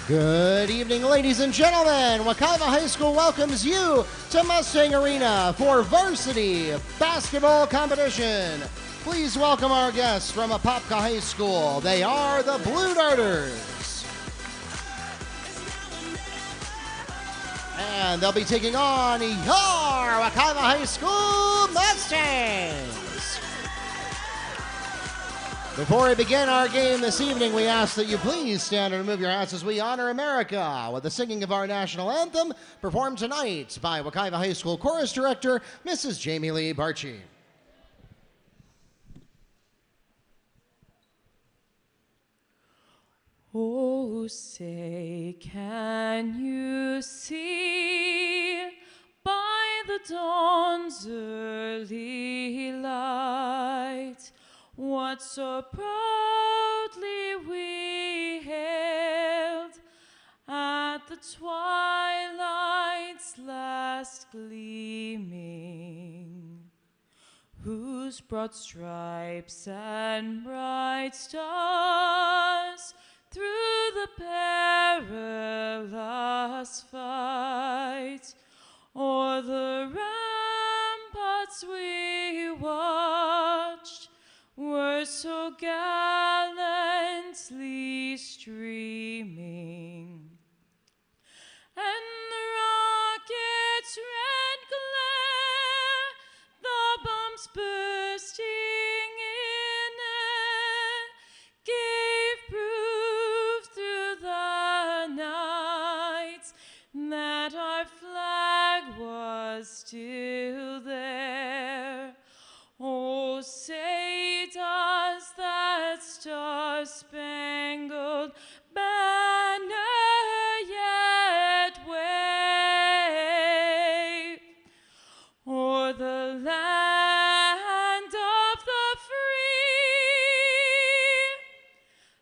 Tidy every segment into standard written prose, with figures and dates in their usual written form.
Good evening, ladies and gentlemen. Wekiva High School welcomes you to Mustang Arena for varsity basketball competition. Please welcome our guests from Apopka High School. They are the Blue Darters. And they'll be taking on your Wekiva High School Mustangs. Before we begin our game this evening, we ask that you please stand and remove your hats as we honor America with the singing of our national anthem, performed tonight by Wekiva High School Chorus Director, Mrs. Jamie Lee Barchi. Oh, say, can you see by the dawn's early light what so proudly we hailed at the twilight's last gleaming, whose broad stripes and bright stars through the perilous fight o'er the ramparts we watched were so gallantly streaming, and the rocket's red glare, the bombs bursting in air, gave proof through the night that our flag was still there. Oh, say does that star-spangled banner yet wave o'er the land of the free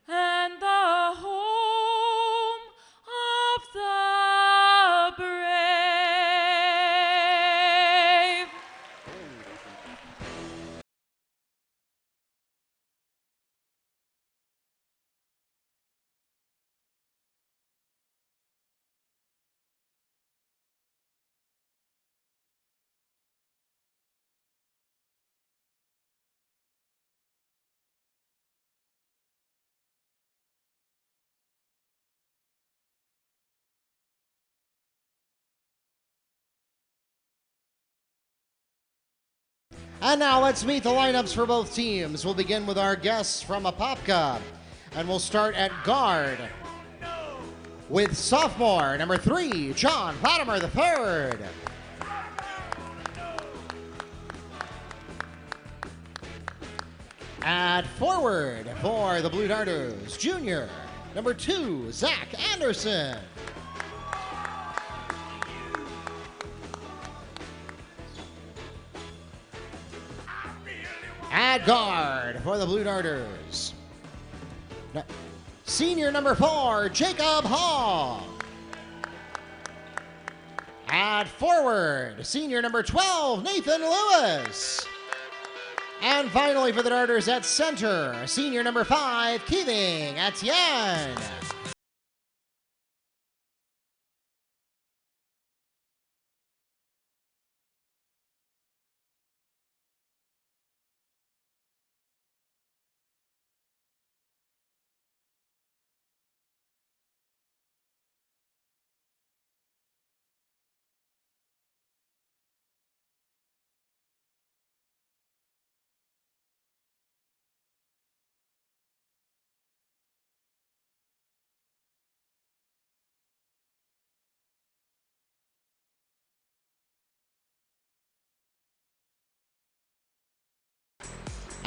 and the home of the brave? And now let's meet the lineups for both teams. We'll begin with our guests from Apopka. And we'll start at guard with sophomore number 3, John Latimer III. At forward for the Blue Darters, junior number 2, Zach Anderson. At guard for the Blue Darters, senior number 4, Jacob Hall. At forward, senior number 12, Nathan Lewis. And finally for the Darters at center, senior number 5, Keeving Etienne.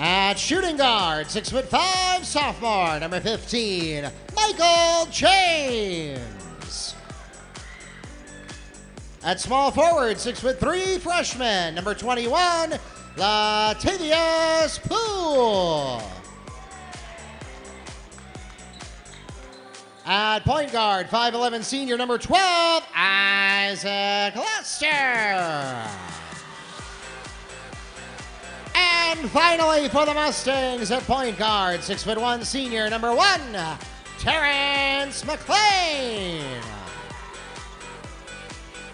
At shooting guard, 6'5", sophomore, number 15, Michael James. At small forward, 6'3", freshman, number 21, Latavius Poole. At point guard, 5'11", senior, number 12, Isaac Lester. And finally for the Mustangs at point guard, 6'1", senior, number 1, Terrence McLean.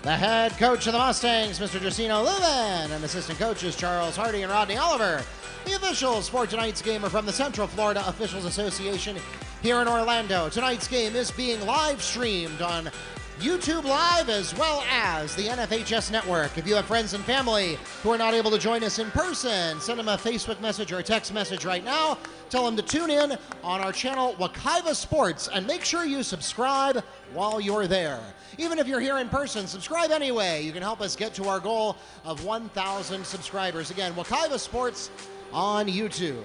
The head coach of the Mustangs, Mr. Jacino Lubin, and assistant coaches Charles Hardy and Rodney Oliver. The officials for tonight's game are from the Central Florida Officials Association here in Orlando. Tonight's game is being live streamed on YouTube Live as well as the NFHS Network. If you have friends and family who are not able to join us in person, send them a Facebook message or a text message right now. Tell them to tune in on our channel, Wekiva Sports, and make sure you subscribe while you're there. Even if you're here in person, subscribe anyway. You can help us get to our goal of 1,000 subscribers. Again, Wekiva Sports on YouTube.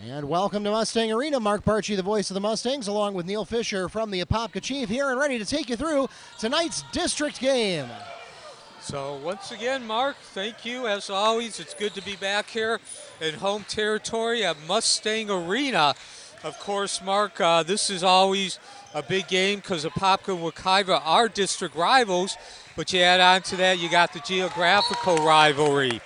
And welcome to Mustang Arena. Mark Barchi, the voice of the Mustangs, along with Neil Fisher from the Apopka Chief, here and ready to take you through tonight's district game. So once again, Mark, thank you. As always, it's good to be back here in home territory at Mustang Arena. Of course, Mark, this is always a big game because Apopka and Wekiva are district rivals, but you add on to that, you got the geographical rivalry.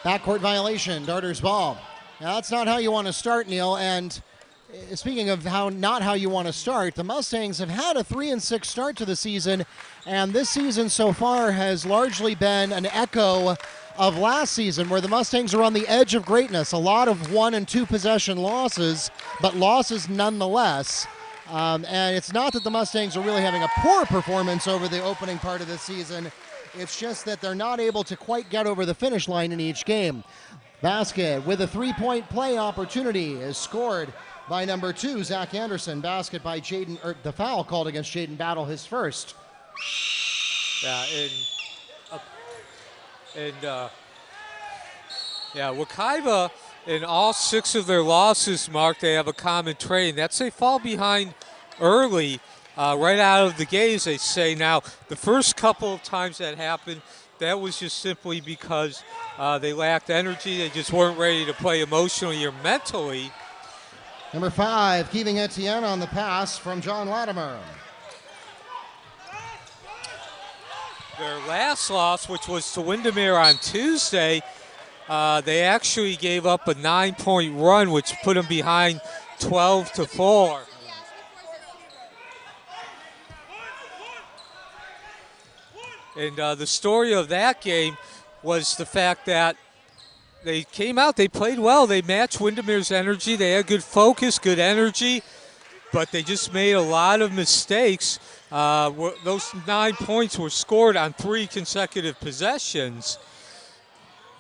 Backcourt violation, Darter's ball. Now, that's not how you want to start, Neil. And speaking of not how you want to start, the Mustangs have had a 3-6 start to the season, and this season so far has largely been an echo of last season, where the Mustangs are on the edge of greatness. A lot of 1 and 2 possession losses, but losses nonetheless. And it's not that the Mustangs are really having a poor performance over the opening part of the season. It's just that they're not able to quite get over the finish line in each game. Basket with a three-point play opportunity is scored by number 2, Zach Anderson. Basket by Jaden, the foul called against Jaden Battle, his first. Yeah, Wekiva, in all 6 of their losses, Mark, they have a common trait, and that's they fall behind early. Right out of the gates, they say. Now, the first couple of times that happened, that was just simply because they lacked energy. They just weren't ready to play emotionally or mentally. Number 5, Keeving Etienne on the pass from John Latimer. Their last loss, which was to Windermere on Tuesday, they actually gave up a 9-point run, which put them behind 12-4. And the story of that game was the fact that they came out, they played well, they matched Windermere's energy, they had good focus, good energy, but they just made a lot of mistakes. Those 9 points were scored on 3 consecutive possessions.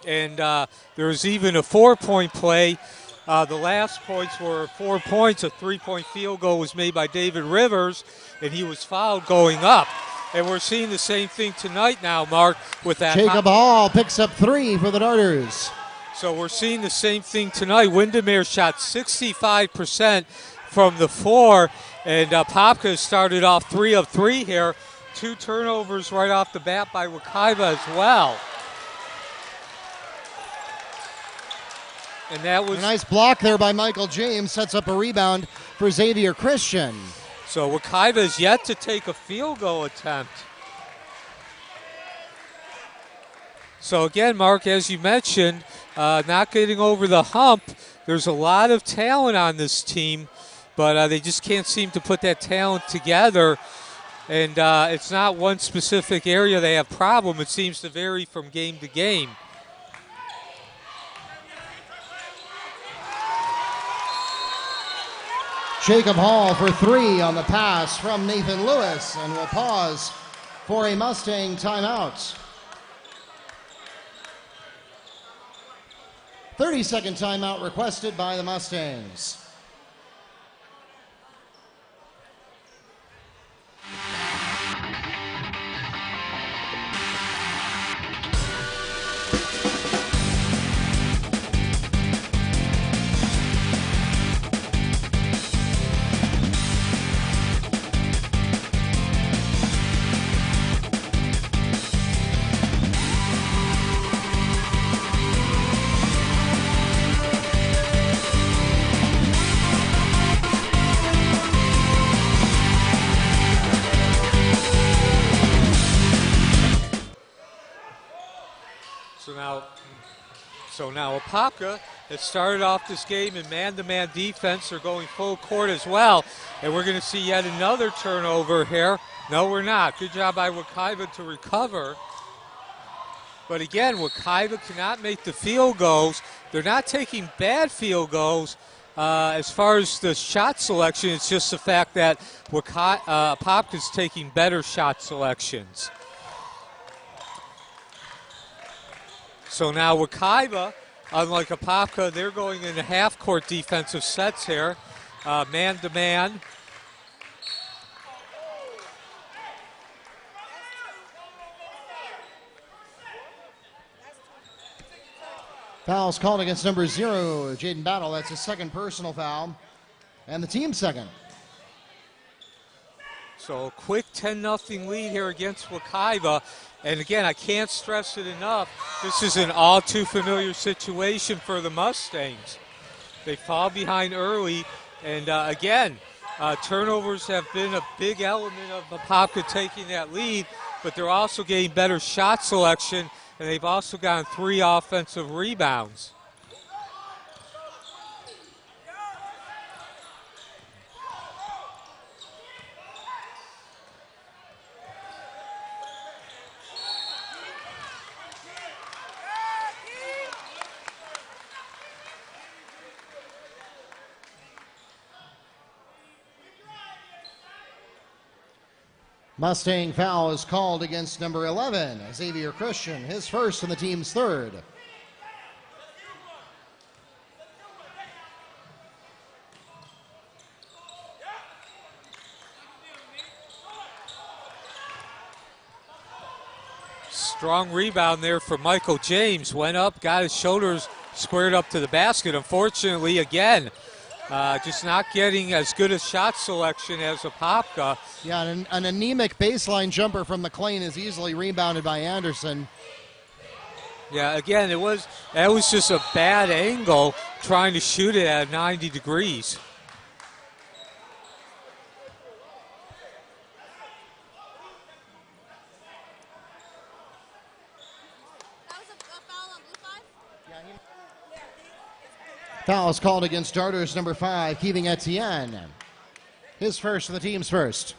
And there was even a 4-point play. The last points were 4 points. A 3-point field goal was made by David Rivers, and he was fouled going up. And we're seeing the same thing tonight now, Mark, with that. Jacob Hall picks up 3 for the Darters. So we're seeing the same thing tonight. Windermere shot 65% from the floor, and Apopka started off 3 of 3 here. 2 turnovers right off the bat by Wekiva as well. And that was a nice block there by Michael James, sets up a rebound for Xavier Christian. So Wekiva is yet to take a field goal attempt. So again, Mark, as you mentioned, not getting over the hump. There's a lot of talent on this team, but they just can't seem to put that talent together. And it's not one specific area they have problem. It seems to vary from game to game. Jacob Hall for 3 on the pass from Nathan Lewis, and we'll pause for a Mustang timeout. 30-second timeout requested by the Mustangs. So now Apopka has started off this game in man-to-man defense. They're going full court as well. And we're going to see yet another turnover here. No, we're not. Good job by Wekiva to recover. But again, Wekiva cannot make the field goals. They're not taking bad field goals. As far as the shot selection, it's just the fact that Apopka's taking better shot selections. So now Wekiva, unlike Apopka, they're going into half-court defensive sets here, man-to-man. Foul's called against number 0, Jaden Battle. That's his second personal foul, and the team's second. So a quick 10-0 lead here against Wekiva. And again, I can't stress it enough. This is an all too familiar situation for the Mustangs. They fall behind early, and again, turnovers have been a big element of Apopka taking that lead, but they're also getting better shot selection, and they've also gotten 3 offensive rebounds. Mustang foul is called against number 11, Xavier Christian, his first and the team's third. Strong rebound there for Michael James. Went up, got his shoulders squared up to the basket. Unfortunately, again, just not getting as good a shot selection as Apopka. Yeah, an anemic baseline jumper from McLean is easily rebounded by Anderson. Yeah, again, that was just a bad angle trying to shoot it at 90 degrees. Foul is called against Darters number 5, Kevin Etienne. His first and the team's first.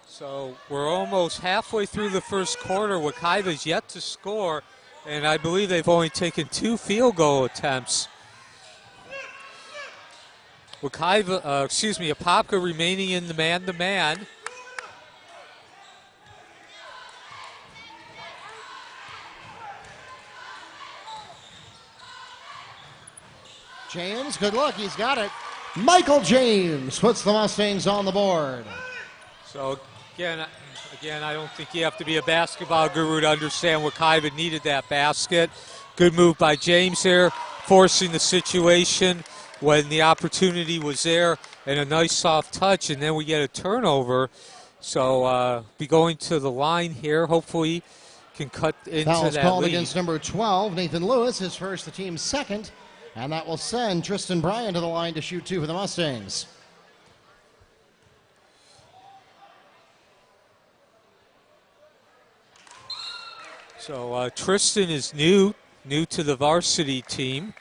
So we're almost halfway through the first quarter. Wekiva's yet to score, and I believe they've only taken 2 field goal attempts. Apopka remaining in the man-to-man. James, good look, he's got it. Michael James puts the Mustangs on the board. So again, I don't think you have to be a basketball guru to understand Wekiva needed that basket. Good move by James there, forcing the situation when the opportunity was there, and a nice soft touch, and then we get a turnover. So be going to the line here, hopefully can cut into Foul's that called lead. against number 12, Nathan Lewis, his first, the team's second. And that will send Tristan Bryan to the line to shoot 2 for the Mustangs. So Tristan is new to the varsity team.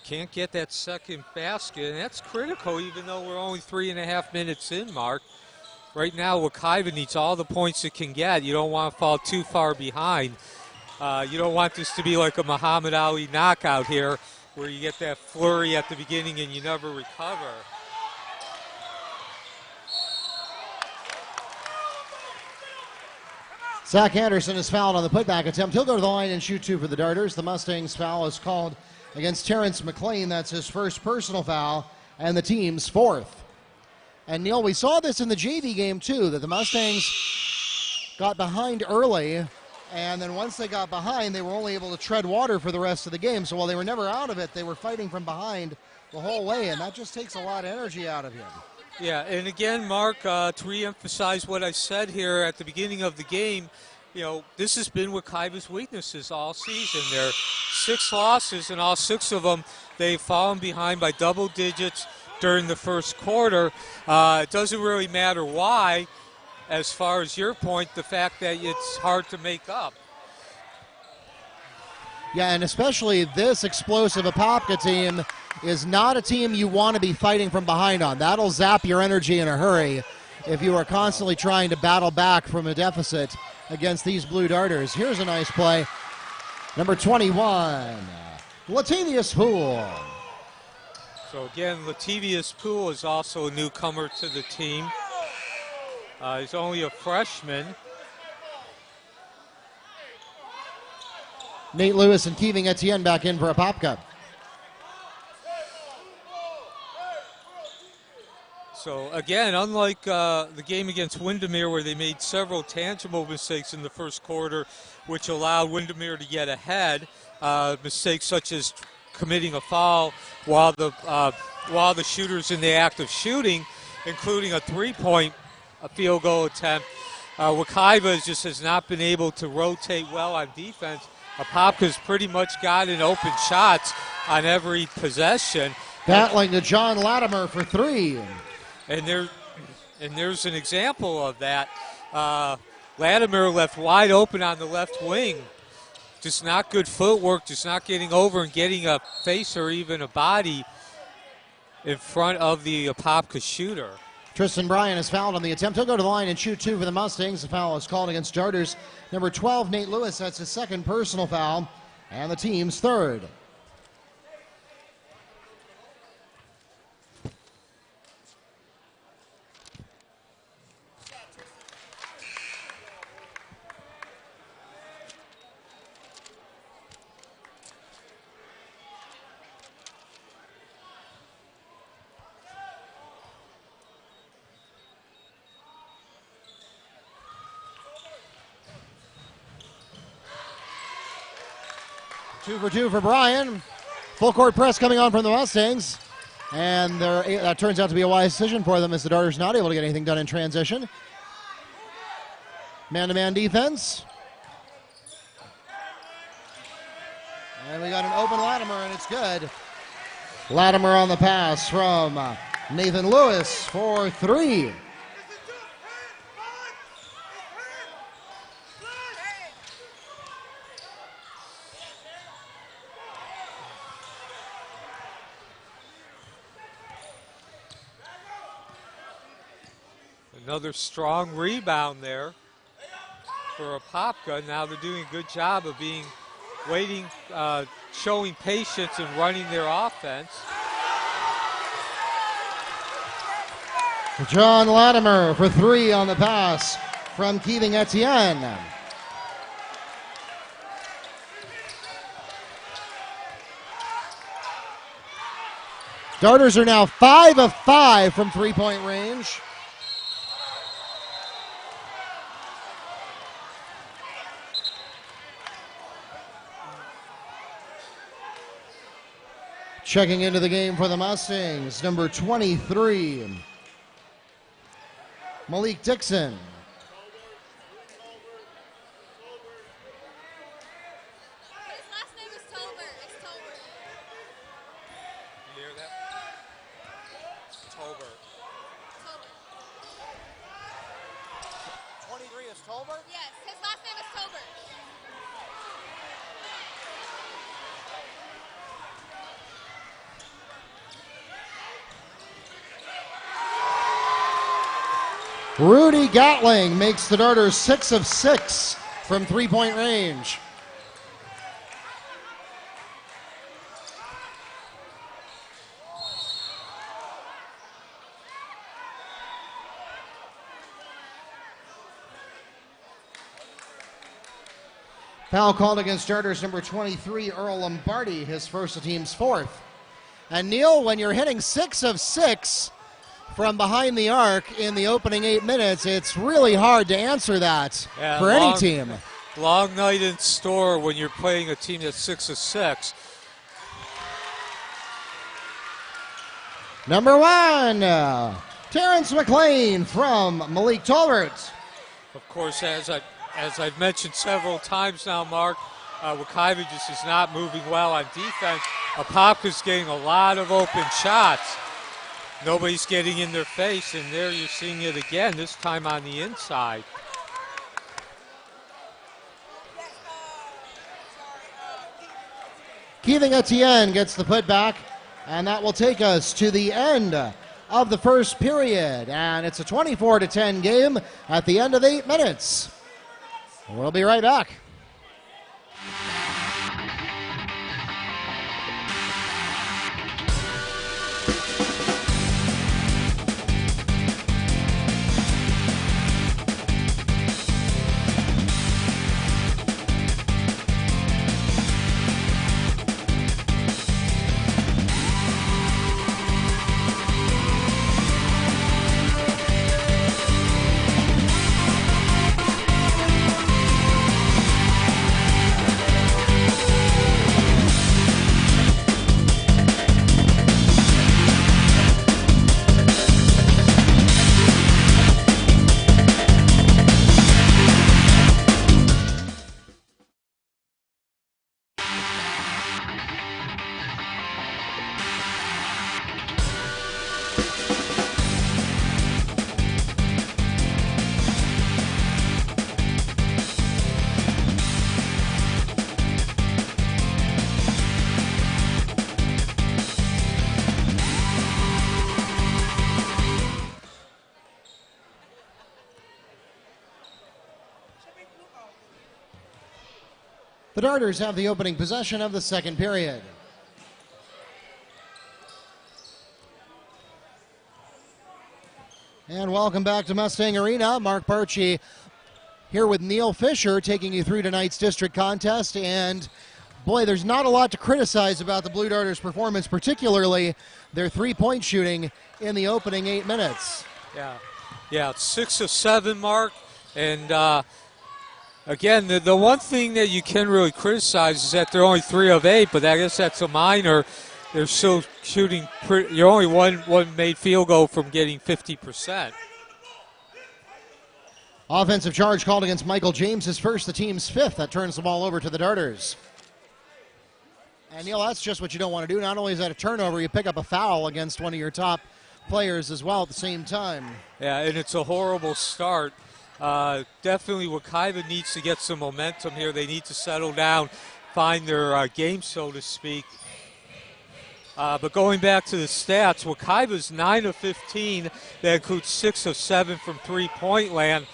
Can't get that second basket, and that's critical even though we're only 3.5 minutes in, Mark. Right now, Wekiva needs all the points it can get. You don't want to fall too far behind. You don't want this to be like a Muhammad Ali knockout here where you get that flurry at the beginning and you never recover. Zach Anderson is fouled on the putback attempt. He'll go to the line and shoot 2 for the Darters. The Mustangs foul is called against Terrence McLean. That's his first personal foul and the team's 4th. And Neil, we saw this in the JV game too, that the Mustangs got behind early, and then once they got behind, they were only able to tread water for the rest of the game. So while they were never out of it, they were fighting from behind the whole way, and that just takes a lot of energy out of him. Yeah, and again, Mark, to reemphasize what I said here at the beginning of the game, this has been Wekiva's weaknesses all season. There are 6 losses, and all 6 of them, they've fallen behind by double digits during the first quarter. It doesn't really matter why, as far as your point, the fact that it's hard to make up. Yeah, and especially this explosive Apopka team is not a team you want to be fighting from behind on. That'll zap your energy in a hurry if you are constantly trying to battle back from a deficit against these Blue Darters. Here's a nice play. Number 21, Latavius Poole. So again, Latavius Poole is also a newcomer to the team. He's only a freshman. Nate Lewis and Keeving Etienne back in for Apopka. So again, unlike the game against Windermere where they made several tangible mistakes in the first quarter, which allowed Windermere to get ahead, mistakes such as committing a foul while the shooter's in the act of shooting, including a 3-point field goal attempt. Wekiva just has not been able to rotate well on defense. Apopka's pretty much gotten open shots on every possession. Battling to John Latimer for 3. And there's an example of that. Latimer left wide open on the left wing. Just not good footwork, just not getting over and getting a face or even a body in front of the Apopka shooter. Tristan Bryan is fouled on the attempt. He'll go to the line and shoot 2 for the Mustangs. The foul is called against Darters. Number 12, Nate Lewis, that's his 2nd personal foul, and the team's 3rd. Two for 2 for Bryan. Full court press coming on from the Mustangs. And that turns out to be a wise decision for them as the Darters not able to get anything done in transition. Man-to-man defense. And we got an open Latimer, and it's good. Latimer on the pass from Nathan Lewis for 3. Another strong rebound there for Apopka. Now they're doing a good job of showing patience and running their offense. John Latimer for 3 on the pass from Keeving Etienne. Darters are now 5 of 5 from 3-point range. Checking into the game for the Mustangs, number 23, Malik Dixon. His last name is Tolbert. It's Tolbert. You hear that? Tolbert. 23 is Tolbert? Yes, his last name is Tolbert. Rudy Gatling makes the Darters 6 of 6 from 3-point range. Foul called against Darters number 23, Earl Lombardi, his first, the team's 4th. And Neil, when you're hitting 6 of 6 from behind the arc in the opening 8 minutes, it's really hard to answer that for any team. Long night in store when you're playing a team that's 6 of 6. Number 1, Terrence McLean from Malik Tolbert. Of course, as I as I've mentioned several times now, Mark, Wekiva just is not moving well on defense. Apopka's getting a lot of open shots. Nobody's getting in their face, and there you're seeing it again, this time on the inside. Keithing Etienne gets the putback, and that will take us to the end of the first period. And it's a 24-10 game at the end of 8 minutes. We'll be right back. The Darters have the opening possession of the second period. And welcome back to Mustang Arena. Mark Barchi here with Neil Fisher taking you through tonight's district contest. And boy, there's not a lot to criticize about the Blue Darters' performance, particularly their three-point shooting in the opening 8 minutes. Yeah, it's 6 of 7, Mark. And again, the one thing that you can really criticize is that they're only 3 of 8, but I guess that's a minor. They're still shooting, you're only one made field goal from getting 50%. Offensive charge called against Michael James, his first, the team's 5th. That turns the ball over to the Darters. And Neil, that's just what you don't want to do. Not only is that a turnover, you pick up a foul against one of your top players as well at the same time. Yeah, and it's a horrible start. Definitely Wekiva needs to get some momentum here. They need to settle down, find their game, so to speak. But going back to the stats, Wekiva's 9 of 15. That includes 6 of 7 from three-point land.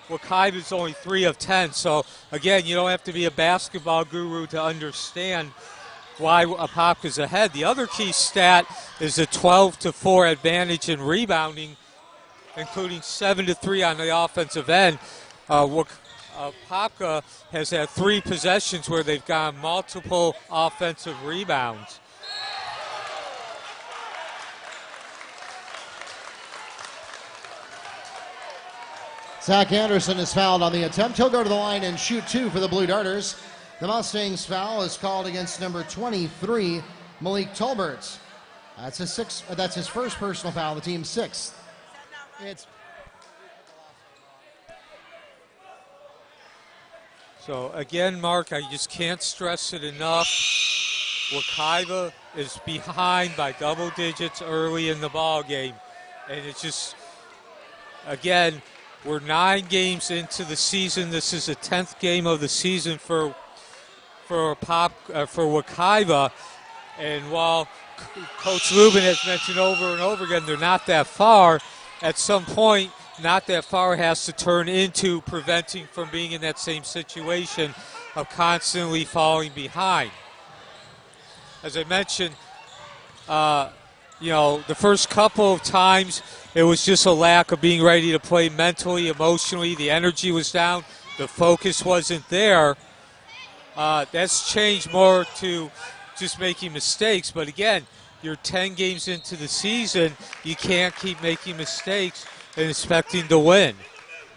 Wekiva's only 3 of 10. So, again, you don't have to be a basketball guru to understand why Apopka's ahead. The other key stat is a 12-4 advantage in rebounding, including 7-3 on the offensive end. Apopka has had 3 possessions where they've gotten multiple offensive rebounds. Zach Anderson is fouled on the attempt. He'll go to the line and shoot 2 for the Blue Darters. The Mustangs foul is called against number 23, Malik Tolbert. That's his first personal foul, the team's 6th. So again, Mark, I just can't stress it enough. Wekiva is behind by double digits early in the ball game, and it's just, again, we're 9 games into the season. This is the 10th game of the season for Wekiva, and while Coach Lubin has mentioned over and over again they're not that far, at some point, not that far has to turn into preventing from being in that same situation of constantly falling behind. As I mentioned, the first couple of times it was just a lack of being ready to play mentally, emotionally. The energy was down. The focus wasn't there. That's changed more to just making mistakes. But again, you're 10 games into the season. You can't keep making mistakes and expecting to win.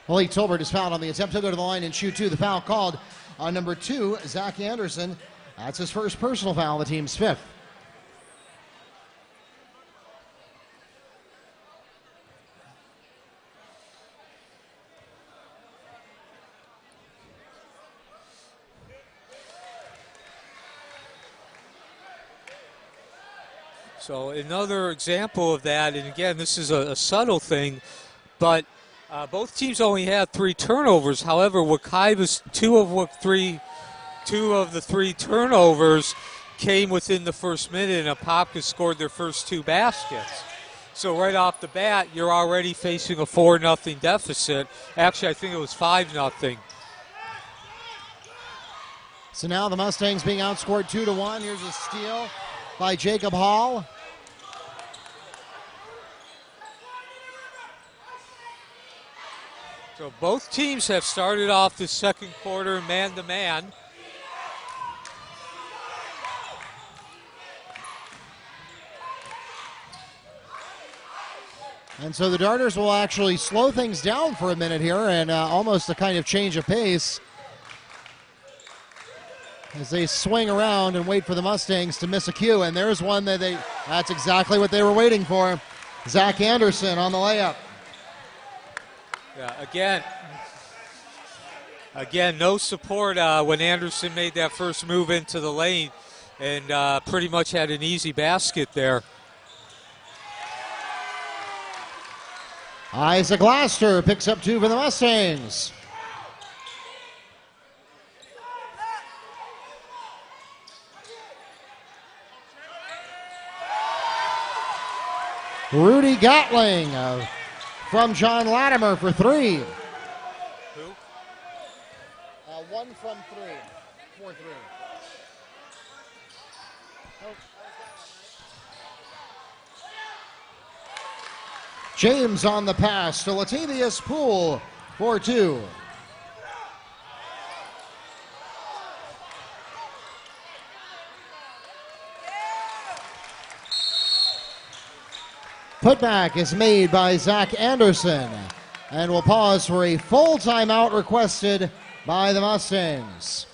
Malik Tolbert is fouled on the attempt. He'll go to the line and shoot 2. The foul called on number 2, Zach Anderson. That's his first personal foul, the team's 5th. So another example of that, and again, this is a subtle thing, but both teams only had 3 turnovers. However, Wekiva's two of the 3 turnovers came within the first minute, and Apopka scored their first 2 baskets. So right off the bat, you're already facing a 4-0 deficit. Actually, I think it was 5-0. So now the Mustangs being outscored 2-1. Here's a steal by Jacob Hall. So both teams have started off the second quarter man-to-man. And so the Darters will actually slow things down for a minute here and almost a kind of change of pace as they swing around and wait for the Mustangs to miss a cue. And there's one that's exactly what they were waiting for. Zach Anderson on the layup. Yeah, again, no support when Anderson made that first move into the lane and pretty much had an easy basket there. Isaac Laster picks up 2 for the Mustangs. Rudy Gatling from John Latimer for 3. Who? 1 from 3. 4-3. James on the pass to Latavius Poole for 2. Putback is made by Zach Anderson, and we'll pause for a full timeout requested by the Mustangs.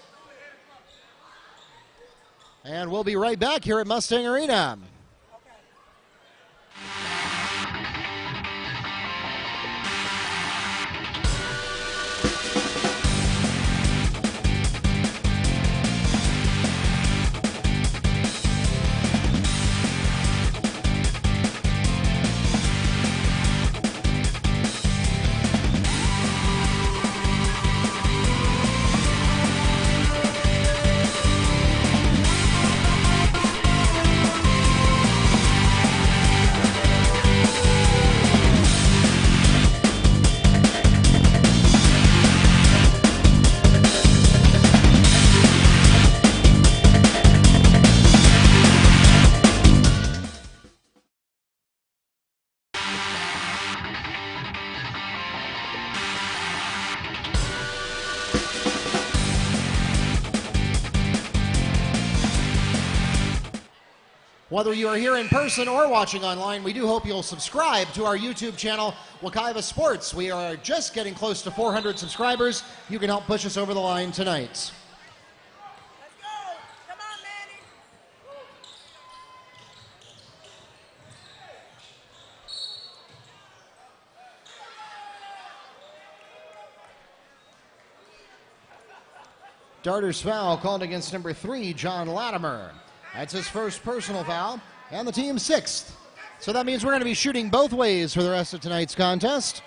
And we'll be right back here at Mustang Arena. Whether you are here in person or watching online, we do hope you'll subscribe to our YouTube channel, Wekiva Sports. We are just getting close to 400 subscribers. You can help push us over the line tonight. Let's go. Come on, Manny. Darters foul called against number 3, John Latimer. That's his first personal foul, and the team's 6th. So that means we're going to be shooting both ways for the rest of tonight's contest.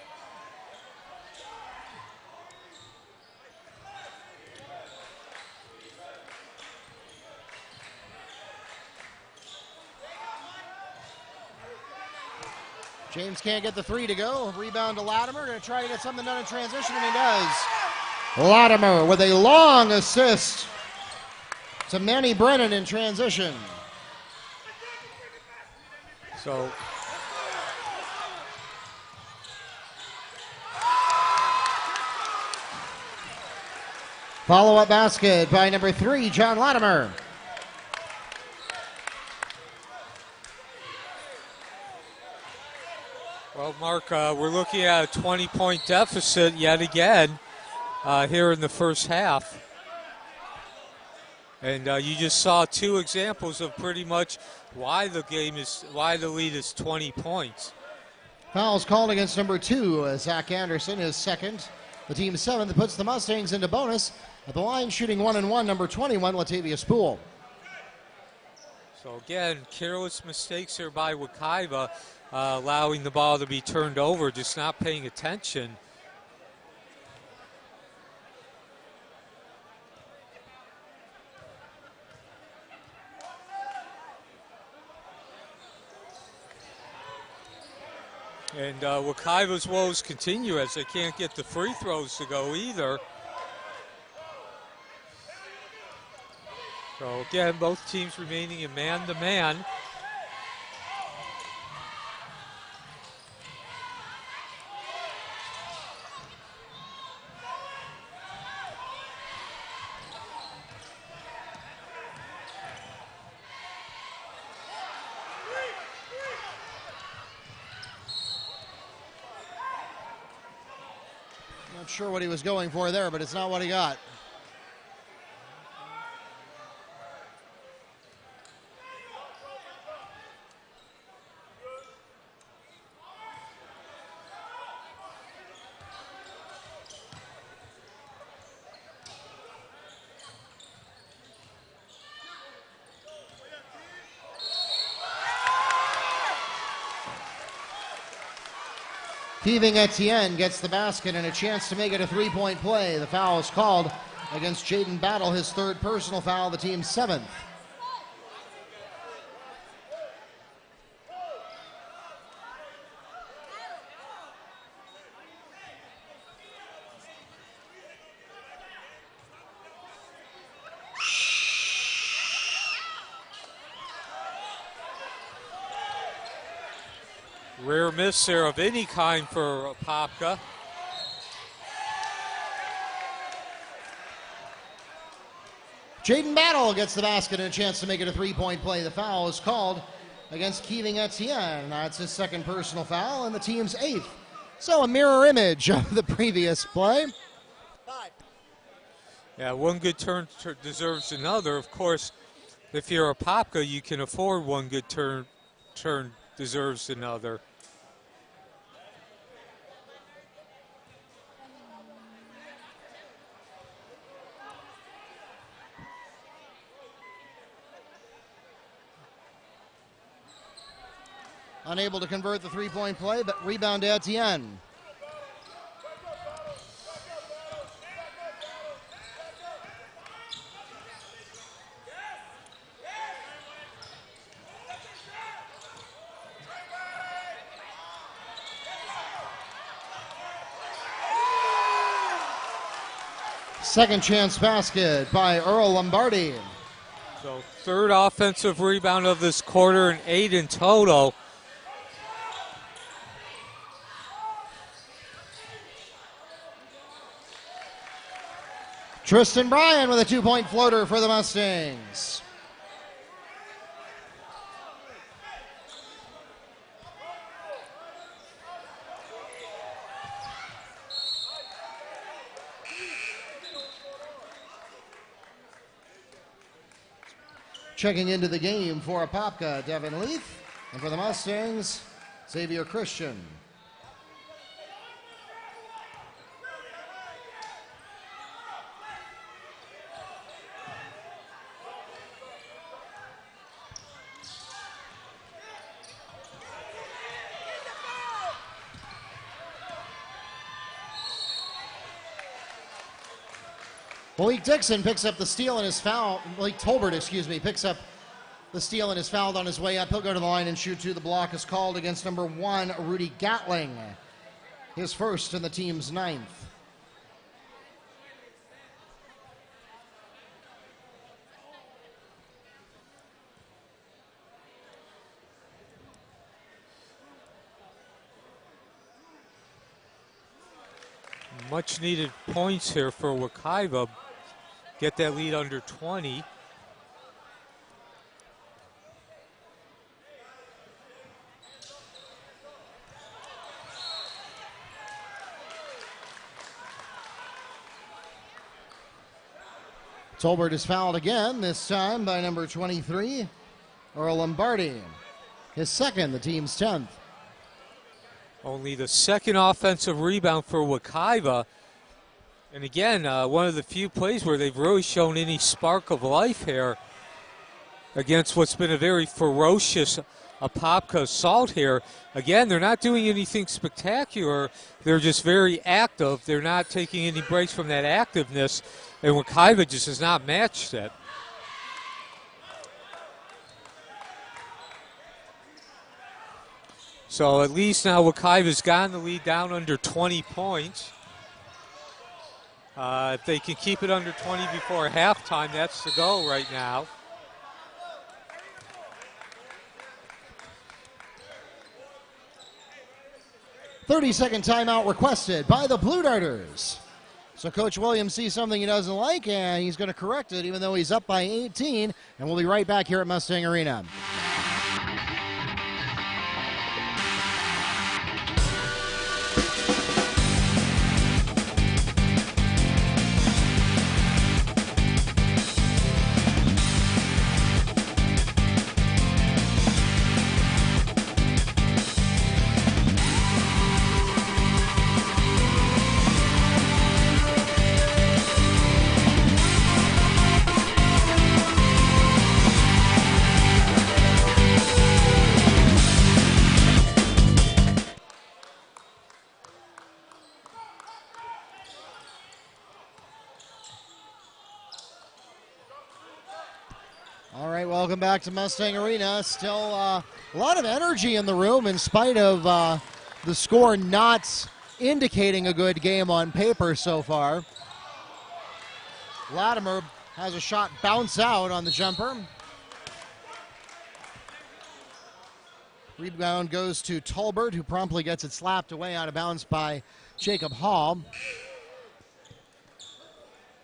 James can't get the 3 to go. Rebound to Latimer. Going to try to get something done in transition, and he does. Latimer with a long assist to Manny Brennan in transition. So follow-up basket by number 3, John Latimer. Well, Mark, we're looking at a 20-point deficit yet again here in the first half. And you just saw 2 examples of pretty much why the lead is 20 points. Fouls called against number 2, Zach Anderson, his second. The team's 7th puts the Mustangs into bonus. At the line, shooting 1-1, number 21, Latavius Poole. So again, careless mistakes here by Wekiva, allowing the ball to be turned over, just not paying attention. And Wekiva's woes continue as they can't get the free throws to go either. So again, both teams remaining in man-to-man. Not sure what he was going for there, but it's not what he got. Heaving Etienne gets the basket and a chance to make it a three-point play. The foul is called against Jaden Battle, his third personal foul, the team's seventh. Rare miss there of any kind for Apopka. Jaden Battle gets the basket and a chance to make it a three-point play. The foul is called against Keeving Etienne. That's his second personal foul and the team's eighth. So a mirror image of the previous play. Yeah, one good turn deserves another. Of course, if you're Apopka, you can afford one good turn deserves another. Unable to convert the three-point play, but rebound to Etienne. Second chance basket by Earl Lombardi. So third offensive rebound of this quarter and 8 in total. Tristan Bryan with a two-point floater for the Mustangs. Checking into the game for Apopka, Devin Leaf, and for the Mustangs, Xavier Christian. Malik Dixon picks up the steal and is fouled. Malik Tolbert, picks up the steal and is fouled on his way up. He'll go to the line and shoot two. The block is called against number 1, Rudy Gatling. His first and the team's 9th. Much needed points here for Wekiva. Get that lead under 20. Tolbert is fouled again, this time by number 23, Earl Lombardi. His second, the team's 10th. Only the second offensive rebound for Wekiva. And again, one of the few plays where they've really shown any spark of life here. against what's been a very ferocious Apopka assault here. Again, they're not doing anything spectacular. They're just very active. They're not taking any breaks from that activeness, and Wekiva just has not matched it. So at least now Wekiva's gotten the lead down under 20 points. If they can keep it under 20 before halftime, that's the goal right now. "30-second timeout requested by the Blue Darters." So Coach Williams sees something he doesn't like, and he's going to correct it, even though he's up by 18. And we'll be right back here at Mustang Arena. All right, welcome back to Mustang Arena. Still a lot of energy in the room in spite of the score not indicating a good game on paper so far. Latimer has a shot bounce out on the jumper. Rebound goes to Tolbert, who promptly gets it slapped away out of bounds by Jacob Hall.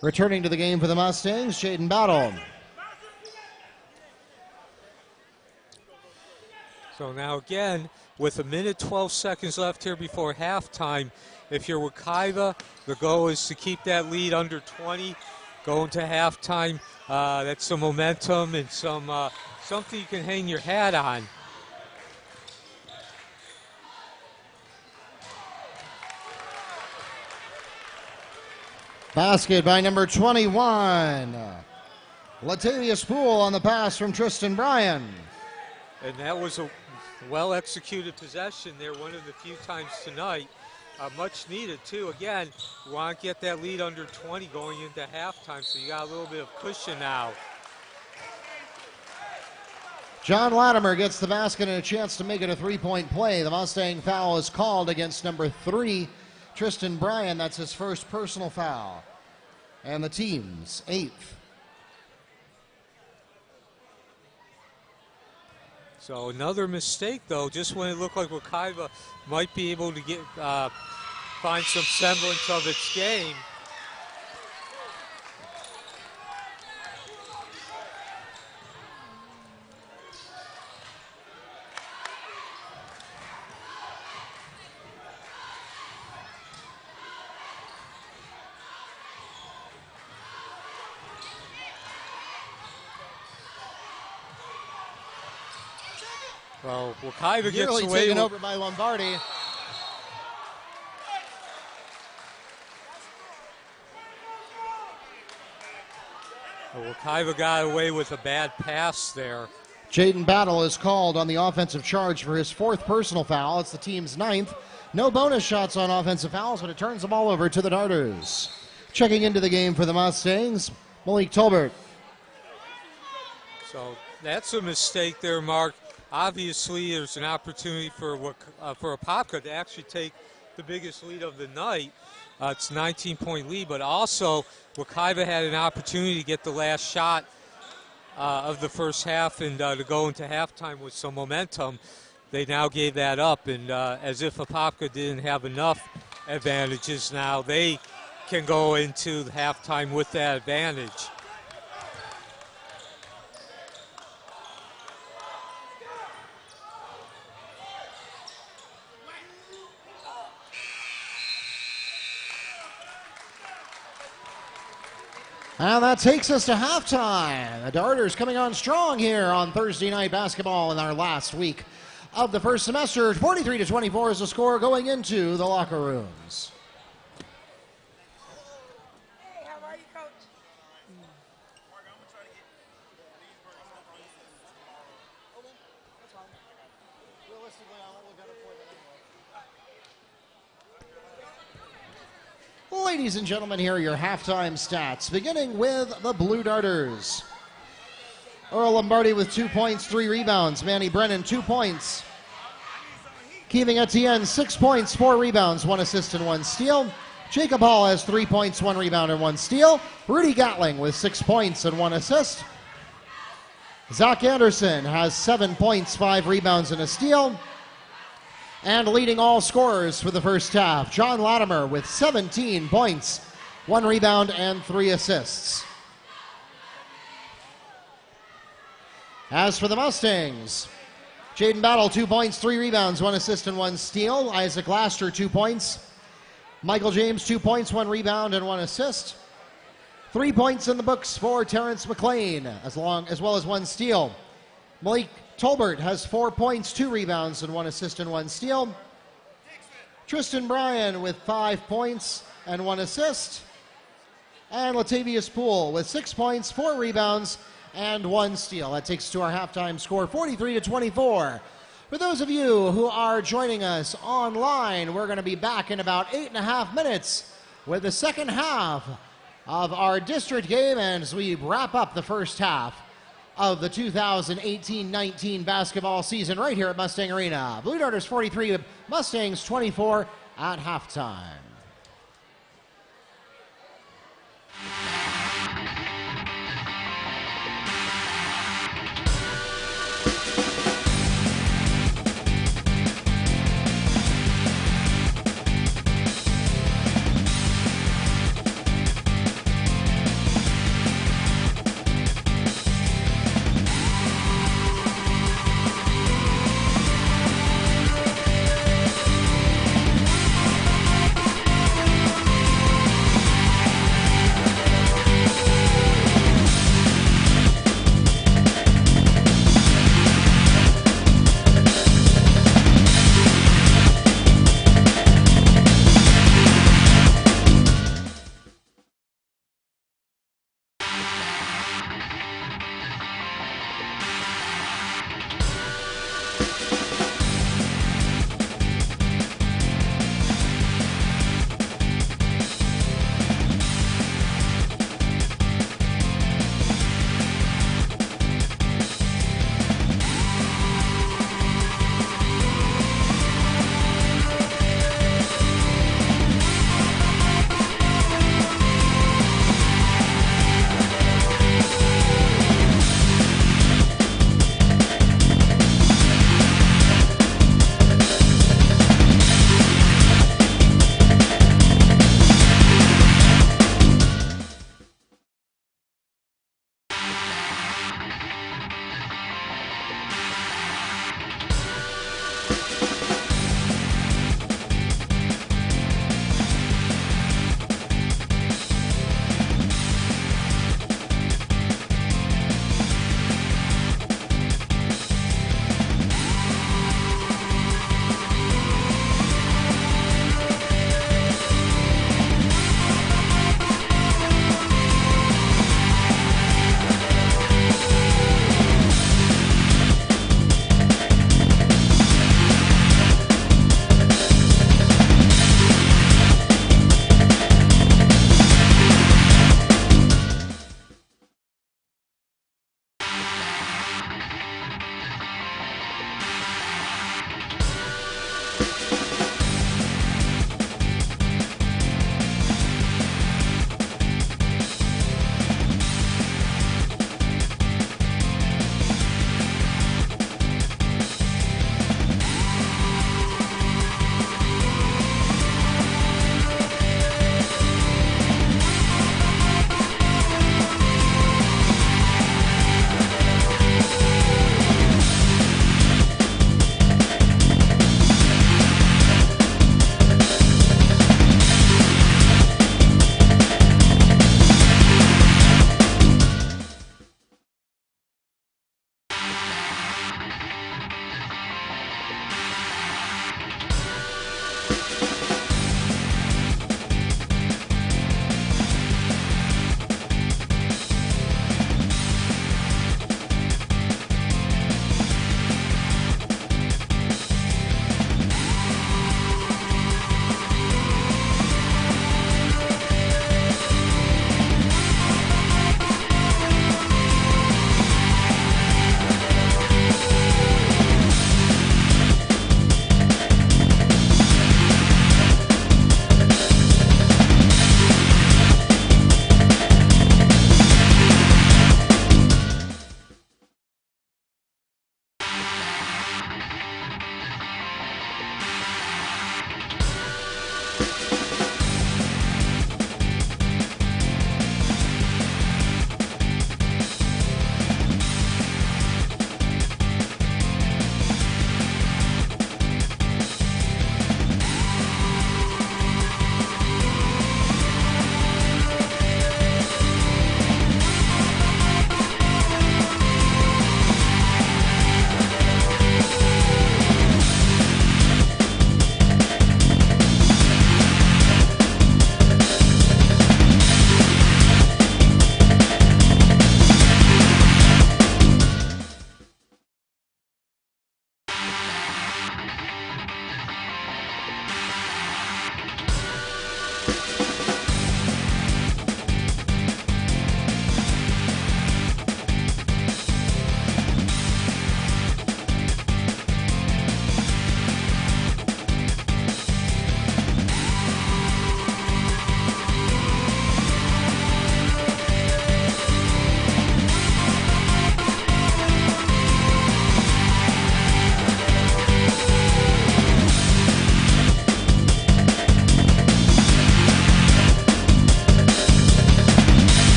Returning to the game for the Mustangs, Jaden Battle. So now again, with 1:12 seconds left here before halftime, if you're Wekiva, the goal is to keep that lead under 20, go into halftime. That's some momentum and some something you can hang your hat on. Basket by number 21. Latavius Poole on the pass from Tristan Bryan. And that was a well-executed possession there, one of the few times tonight. Much needed, too. Again, you want to get that lead under 20 going into halftime, so you got a little bit of cushion now. John Latimer gets the basket and a chance to make it a three-point play. The Mustang foul is called against number 3, Tristan Bryan. That's his first personal foul. And the team's 8th. So another mistake, though, just when it looked like Wekiva might be able to get find some semblance of its game. Well, Wekiva gets Nearly away taken with, over by Lombardi. Wekiva got away with a bad pass there. Jaden Battle is called on the offensive charge for his 4th personal foul. It's the team's 9th. No bonus shots on offensive fouls, but it turns the ball over to the Darters. Checking into the game for the Mustangs, Malik Tolbert. So that's a mistake there, Mark. Obviously, there's an opportunity for Apopka to actually take the biggest lead of the night. It's a 19-point lead, but also Wekiva had an opportunity to get the last shot of the first half and to go into halftime with some momentum. They now gave that up, and as if Apopka didn't have enough advantages, now they can go into the halftime with that advantage. And that takes us to halftime. The Darters coming on strong here on Thursday night basketball in our last week of the first semester. 43-24 is the score going into the locker rooms. Hey, how are you, Coach? Ladies and gentlemen, here are your halftime stats, beginning with the Blue Darters. Earl Lombardi with 2 points, 3 rebounds. Manny Brennan, 2 points. Keeving Etienne, 6 points, 4 rebounds, 1 assist and 1 steal. Jacob Hall has 3 points, 1 rebound and 1 steal. Rudy Gatling with 6 points and 1 assist. Zach Anderson has 7 points, 5 rebounds and a steal. And leading all scorers for the first half, John Latimer with 17 points, 1 rebound and 3 assists. As for the Mustangs, Jaden Battle, 2 points, 3 rebounds, 1 assist and 1 steal. Isaac Laster, 2 points. Michael James, 2 points, 1 rebound and 1 assist. 3 points in the books for Terrence McLean, as well as 1 steal. Malik Tolbert has 4 points, 2 rebounds and 1 assist and 1 steal. Tristan Bryan with 5 points and 1 assist. And Latavius Poole with 6 points, 4 rebounds and 1 steal. That takes us to our halftime score, 43-24. For those of you who are joining us online, we're going to be back in about 8.5 minutes with the second half of our district game as we wrap up the first half of the 2018-19 basketball season right here at Mustang Arena. Blue Darters 43, Mustangs 24 at halftime.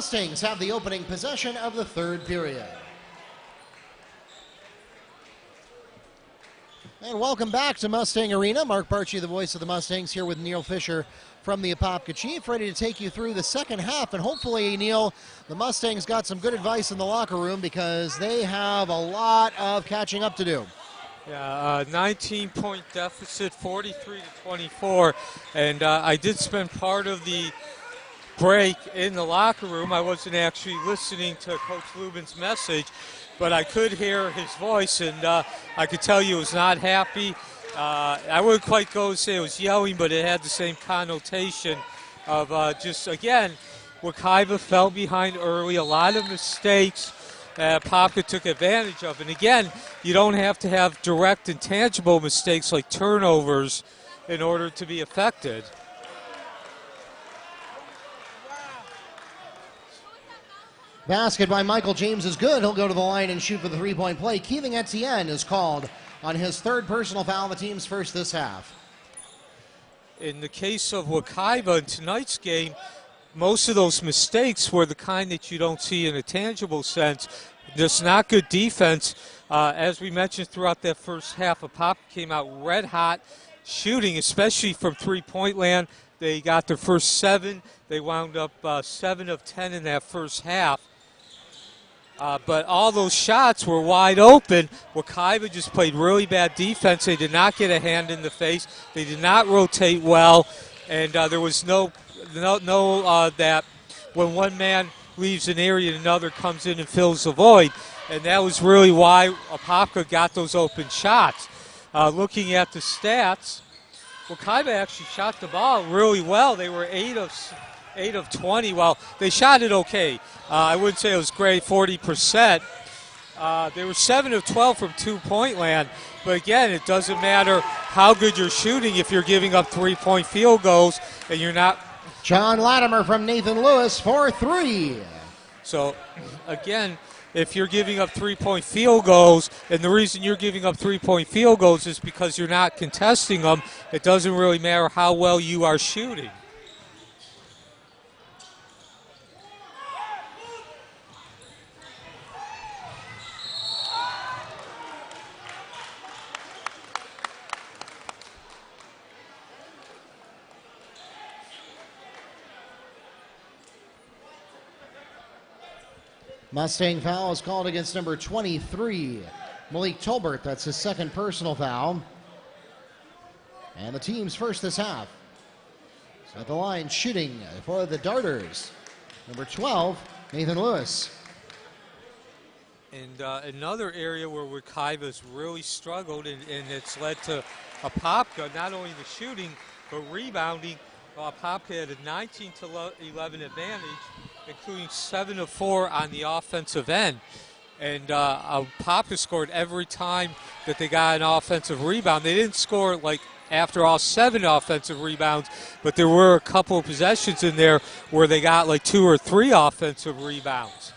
Mustangs have the opening possession of the third period. And welcome back to Mustang Arena. Mark Barchi, the voice of the Mustangs, here with Neil Fisher from the Apopka Chief, ready to take you through the second half. And hopefully, Neil, the Mustangs got some good advice in the locker room because they have a lot of catching up to do. Yeah, 19-point deficit, 43-24. And I did spend part of the break in the locker room. I wasn't actually listening to Coach Lubin's message, but I could hear his voice, and I could tell you he was not happy. I wouldn't quite go and say it was yelling, but it had the same connotation of just, again, Wekiva fell behind early, a lot of mistakes that Apopka took advantage of. And again, you don't have to have direct and tangible mistakes like turnovers in order to be affected. Basket by Michael James is good. He'll go to the line and shoot for the three-point play. Keeving Etienne is called on his third personal foul, the team's first this half. In the case of Wekiva in tonight's game, most of those mistakes were the kind that you don't see in a tangible sense. Just not good defense. As we mentioned throughout that first half, Apopka came out red hot shooting, especially from three-point land. They got their first 7. They wound up 7 of 10 in that first half. But all those shots were wide open. Wekiva just played really bad defense. They did not get a hand in the face. They did not rotate well. And there was no that when one man leaves an area, another comes in and fills the void. And that was really why Apopka got those open shots. Looking at the stats, Wekiva actually shot the ball really well. They were 8 of 20. Well, they shot it okay. I wouldn't say it was great, 40%. They were 7 of 12 from two-point land. But again, it doesn't matter how good you're shooting if you're giving up three-point field goals and you're not. John Latimer from Nathan Lewis for 3. So, again, if you're giving up three-point field goals, and the reason you're giving up three-point field goals is because you're not contesting them, it doesn't really matter how well you are shooting. Mustang foul is called against number 23, Malik Tolbert. That's his second personal foul. And the team's first this half. So at the line shooting for the Darters, number 12, Nathan Lewis. And another area where Wekiva's really struggled, and it's led to Apopka, not only the shooting, but rebounding. Apopka had a 19-11 advantage, including 7 of 4 on the offensive end. And Apopka scored every time that they got an offensive rebound. They didn't score like after all 7 offensive rebounds, but there were a couple of possessions in there where they got like 2 or 3 offensive rebounds.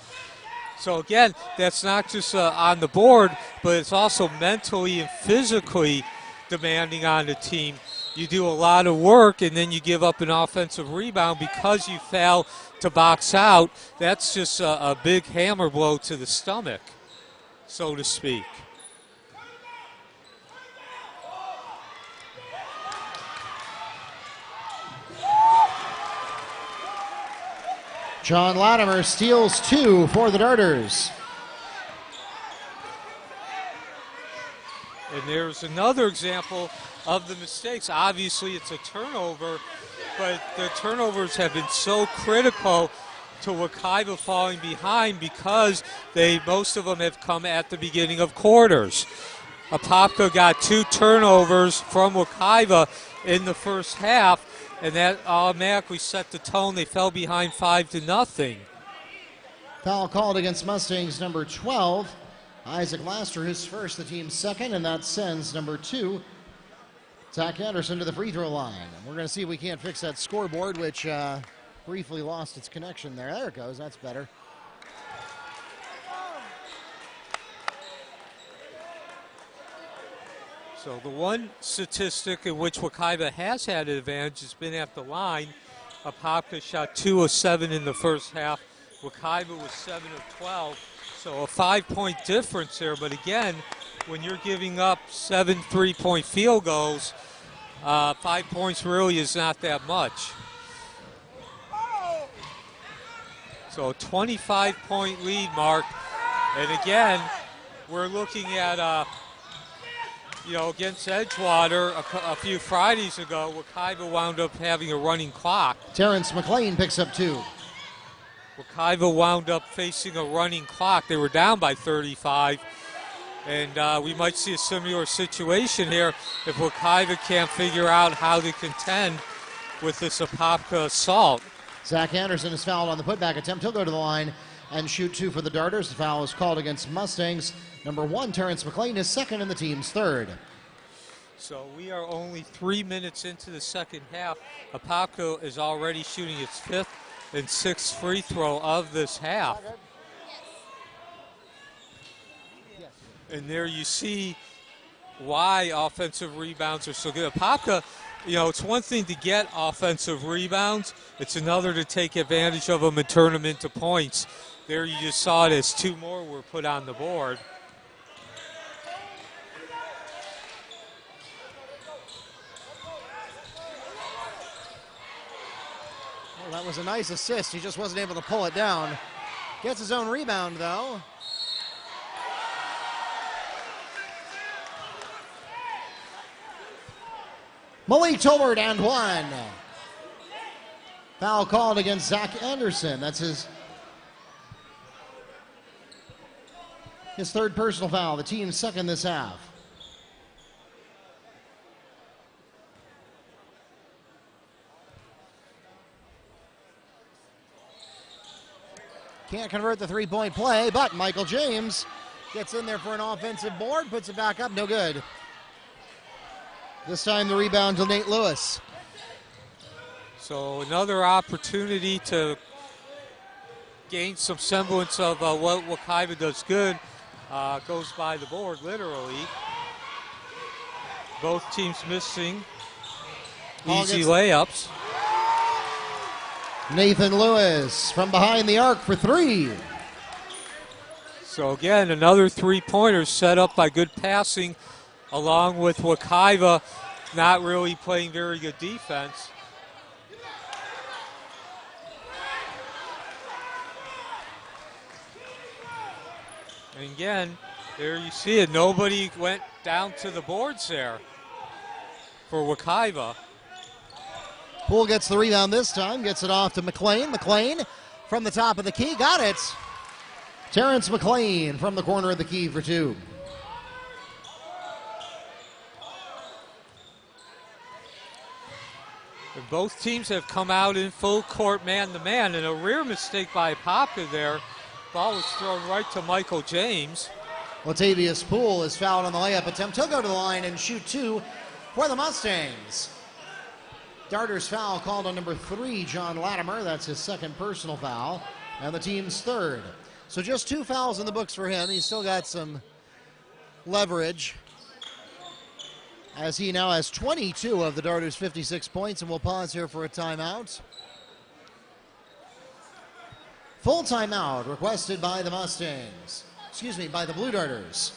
So again, that's not just on the board, but it's also mentally and physically demanding on the team. You do a lot of work and then you give up an offensive rebound because you fail to box out. That's just a big hammer blow to the stomach, so to speak. John Latimer steals 2 for the Darters. And there's another example of the mistakes. Obviously, it's a turnover, but the turnovers have been so critical to Wekiva falling behind because most of them have come at the beginning of quarters. Apopka got 2 turnovers from Wekiva in the first half, and that automatically set the tone. They fell behind 5-0. Foul called against Mustangs number 12. Isaac Laster, his first, the team's second, and that sends number 2, Zach Anderson, to the free throw line. And we're going to see if we can't fix that scoreboard, which briefly lost its connection there. There it goes. That's better. So the one statistic in which Wekiva has had an advantage has been at the line. Apopka shot 2 of 7 in the first half Wekiva was 7 of 12, so a 5-point difference there. But again, when you're giving up 7 3-point field goals, 5 points really is not that much. So a 25-point lead, Mark. And again, we're looking at, against Edgewater a few Fridays ago, Wekiva wound up having a running clock. Terrence McLean picks up 2. Wekiva wound up facing a running clock. They were down by 35. And we might see a similar situation here if Wekiva can't figure out how to contend with this Apopka assault. Zach Anderson is fouled on the putback attempt. He'll go to the line and shoot 2 for the Darters. The foul is called against Mustangs. Number 1, Terrence McLean, is second and the team's third. So we are only 3 minutes into the second half. Apopka is already shooting its 5th and 6th free throw of this half. And there you see why offensive rebounds are so good. Apopka, it's one thing to get offensive rebounds. It's another to take advantage of them and turn them into points. There you just saw it as 2 more were put on the board. Well, that was a nice assist. He just wasn't able to pull it down. Gets his own rebound, though. Malik Tolbert and 1. Foul called against Zach Anderson. That's his third personal foul. The team's second this half. Can't convert the 3-point play, but Michael James gets in there for an offensive board, puts it back up, no good. This time the rebound to Nate Lewis. So another opportunity to gain some semblance of what Wekiva does good. Goes by the board, literally. Both teams missing easy layups. Nathan Lewis from behind the arc for 3. So again, another 3-pointer set up by good passing, along with Wekiva not really playing very good defense. And again, there you see it. Nobody went down to the boards there for Wekiva. Poole gets the rebound this time, gets it off to McLean. McLean from the top of the key, got it. Terrence McLean from the corner of the key for 2. And both teams have come out in full court man-to-man, and a rear mistake by Apopka there. Ball was thrown right to Michael James. Latavius Poole is fouled on the layup attempt. He'll go to the line and shoot 2 for the Mustangs. Darters foul called on number 3, John Latimer. That's his second personal foul, and the team's third. So just 2 fouls in the books for him. He's still got some leverage, as he now has 22 of the Darters' 56 points, and we'll pause here for a timeout. Full timeout requested by the Mustangs. By the Blue Darters.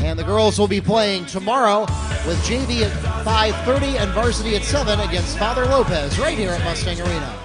And the girls will be playing tomorrow with JV at 5:30 and varsity at 7 against Father Lopez right here at Mustang Arena.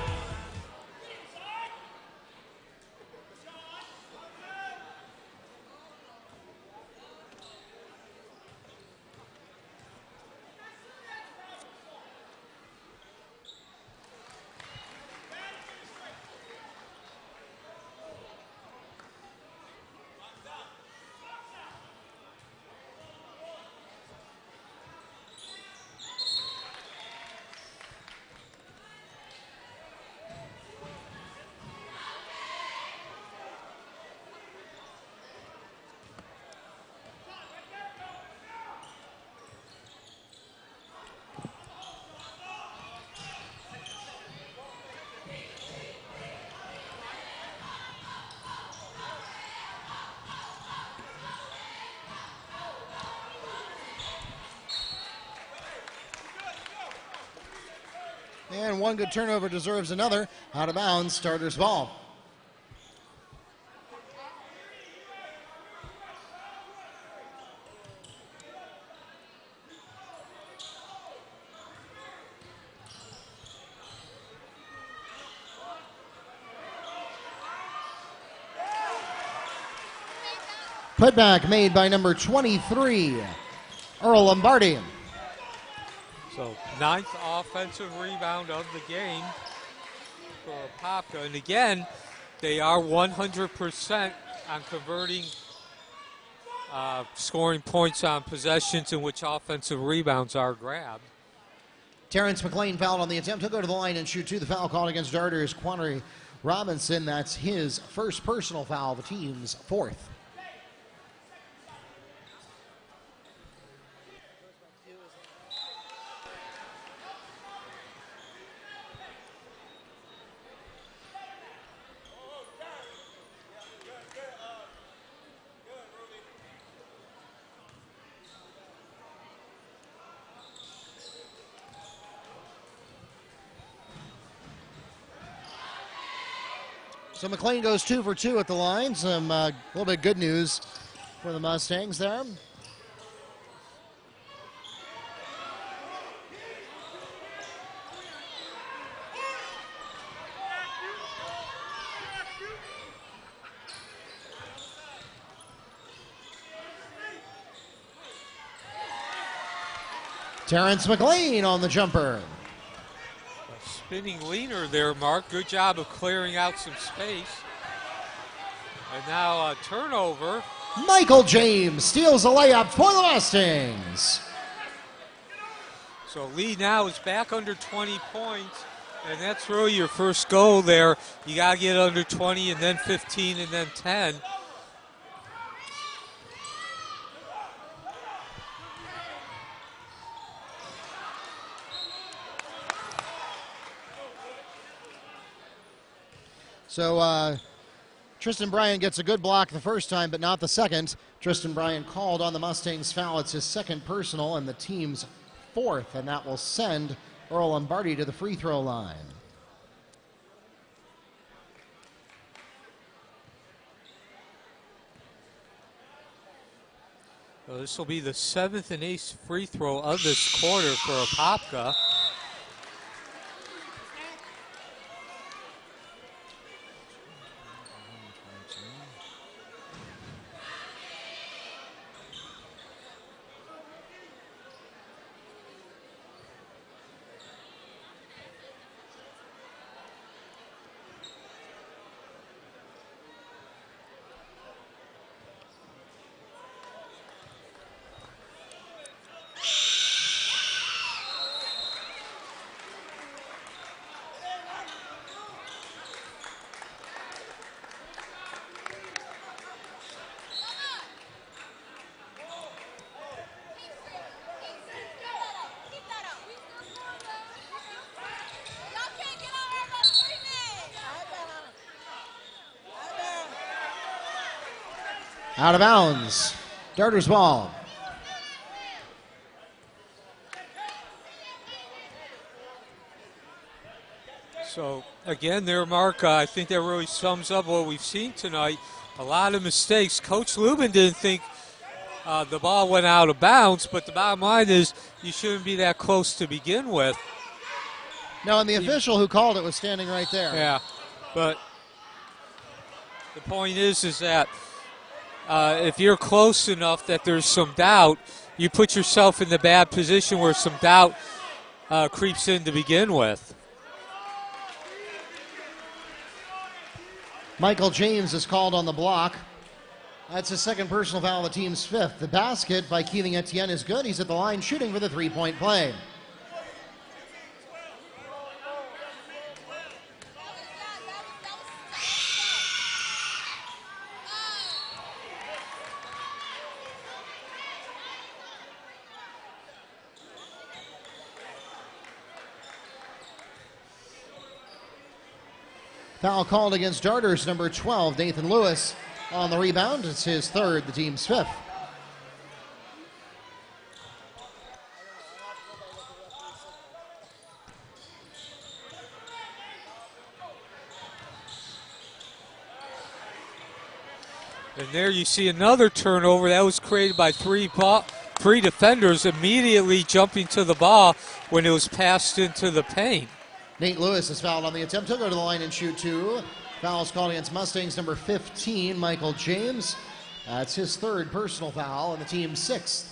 And one good turnover deserves another. Out of bounds, starters ball. Putback made by number 23, Earl Lombardi. So 9th offensive rebound of the game for Apopka. And again, they are 100% on converting, scoring points on possessions in which offensive rebounds are grabbed. Terrence McLean fouled on the attempt. He'll go to the line and shoot two. The foul called against Darters. Quannery Robinson, that's his first personal foul, the team's fourth. So McLean goes 2 for 2 at the line. Some little bit good news for the Mustangs there. Terrence McLean on the jumper. Spinning leaner there, Mark. Good job of clearing out some space. And now a turnover. Michael James steals a layup for the Mustangs. So Lee now is back under 20 points, and that's really your first goal there. You got to get under 20 and then 15 and then 10. So Tristan Bryan gets a good block the first time, but not the second. Tristan Bryan called on the Mustangs foul. It's his second personal and the team's fourth, and that will send Earl Lombardi to the free throw line. So this will be the 7th and 8th free throw of this quarter for Apopka. Out of bounds. Darters ball. So again there, Mark, I think that really sums up what we've seen tonight. A lot of mistakes. Coach Lubin didn't think the ball went out of bounds, but the bottom line is you shouldn't be that close to begin with. No, and the official who called it was standing right there. Yeah, but the point is that if you're close enough that there's some doubt, you put yourself in the bad position where some doubt creeps in to begin with. Michael James is called on the block. That's his second personal foul, the team's fifth. The basket by Keeling Etienne is good. He's at the line shooting for the three-point play. Foul called against Darters, number 12, Nathan Lewis on the rebound. It's his third, the team's fifth. And there you see another turnover that was created by three defenders immediately jumping to the ball when it was passed into the paint. Nate Lewis is fouled on the attempt. He'll go to the line and shoot two. Fouls called against Mustangs, number 15, Michael James. That's his third personal foul and the team's sixth.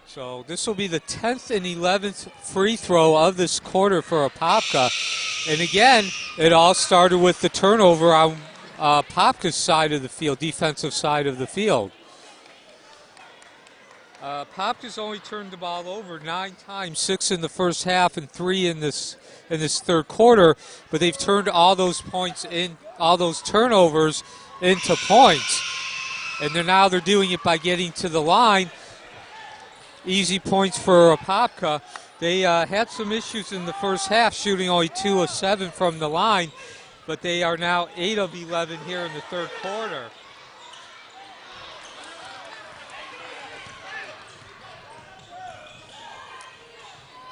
So this will be the 10th and 11th free throw of this quarter for Apopka. And again, it all started with the turnover on Apopka's side of the field, defensive side of the field. Apopka's only turned the ball over 9 times, 6 in the first half and 3 in this third quarter, but they've turned all those turnovers into points. And they're doing it by getting to the line. Easy points for Apopka. They had some issues in the first half, shooting only 2 of 7 from the line, but they are now 8 of 11 here in the third quarter.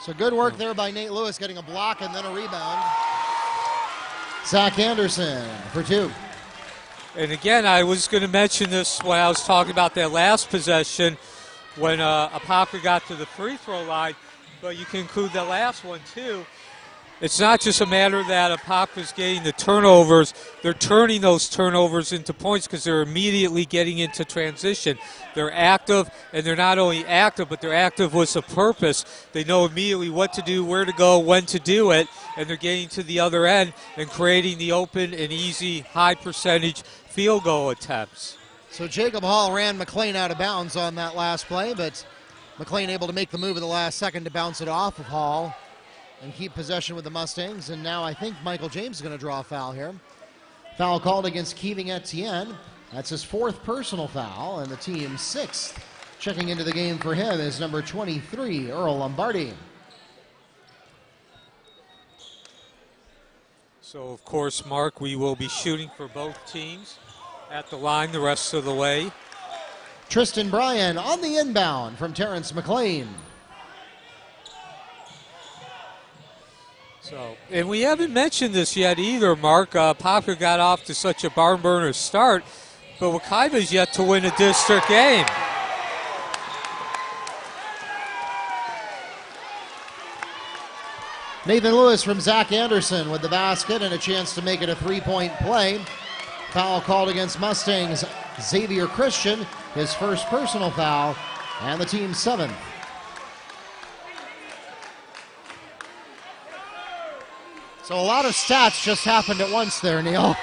So good work there by Nate Lewis, getting a block and then a rebound. Zach Anderson for 2. And again, I was going to mention this when I was talking about that last possession when Apopka got to the free throw line, but you can include the last one too. It's not just a matter that Apopka's getting the turnovers. They're turning those turnovers into points because they're immediately getting into transition. They're active, and they're not only active, but they're active with a purpose. They know immediately what to do, where to go, when to do it, and they're getting to the other end and creating the open and easy, high-percentage field goal attempts. So Jacob Hall ran McLean out of bounds on that last play, but McLean able to make the move in the last second to bounce it off of Hall and keep possession with the Mustangs. And now I think Michael James is going to draw a foul here. Foul called against Keeving Etienne. That's his 4th personal foul and the team's 6th. Checking into the game for him is number 23, Earl Lombardi. So, of course, Mark, we will be shooting for both teams at the line the rest of the way. Tristan Bryan on the inbound from Terrence McLean. So, and we haven't mentioned this yet either, Mark. Apopka got off to such a barn burner start, but Wekiva's yet to win a district game. Nathan Lewis from Zach Anderson with the basket and a chance to make it a 3-point play. Foul called against Mustangs, Xavier Christian, his first personal foul, and the team's 7th. So a lot of stats just happened at once there, Neil.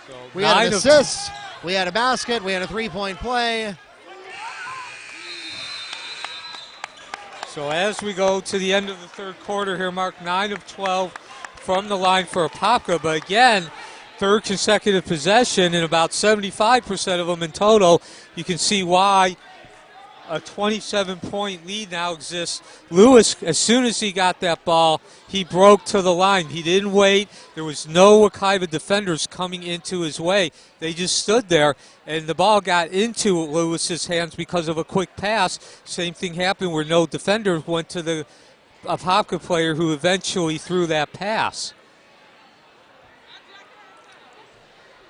So We had an assist, we had a basket, we had a 3-point play. So as we go to the end of the third quarter here, Mark, 9 of 12 from the line for Apopka, but again, third consecutive possession and about 75% of them in total. You can see why a 27-point lead now exists. Lewis, as soon as he got that ball, he broke to the line. He didn't wait. There was no Wekiva defenders coming into his way. They just stood there, and the ball got into Lewis's hands because of a quick pass. Same thing happened where no defender went to the Apopka player who eventually threw that pass.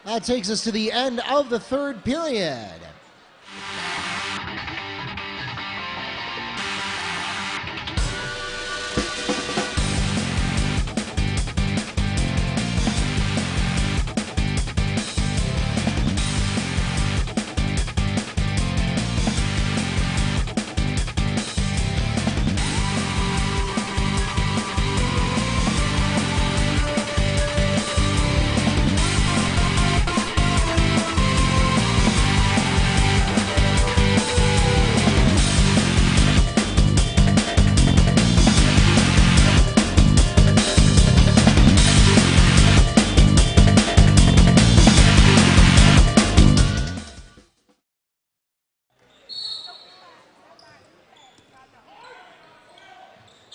That takes us to the end of the third period.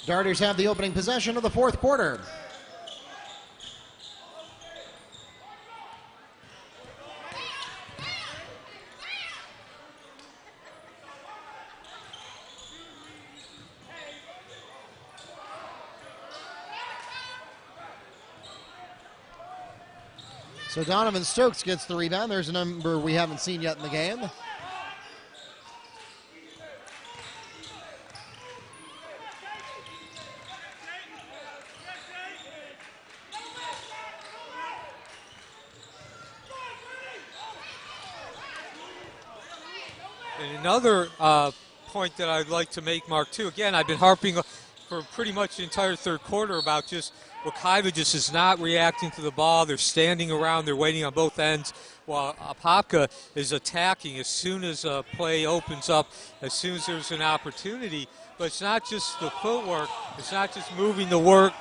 Darters have the opening possession of the fourth quarter. So Donovan Stokes gets the rebound. There's a number we haven't seen yet in the game. And another point that I'd like to make, Mark, too, again, I've been harping for pretty much the entire third quarter about just Wekiva just is not reacting to the ball. They're standing around. They're waiting on both ends while Apopka is attacking as soon as a play opens up, as soon as there's an opportunity. But it's not just the footwork. It's not just moving the work.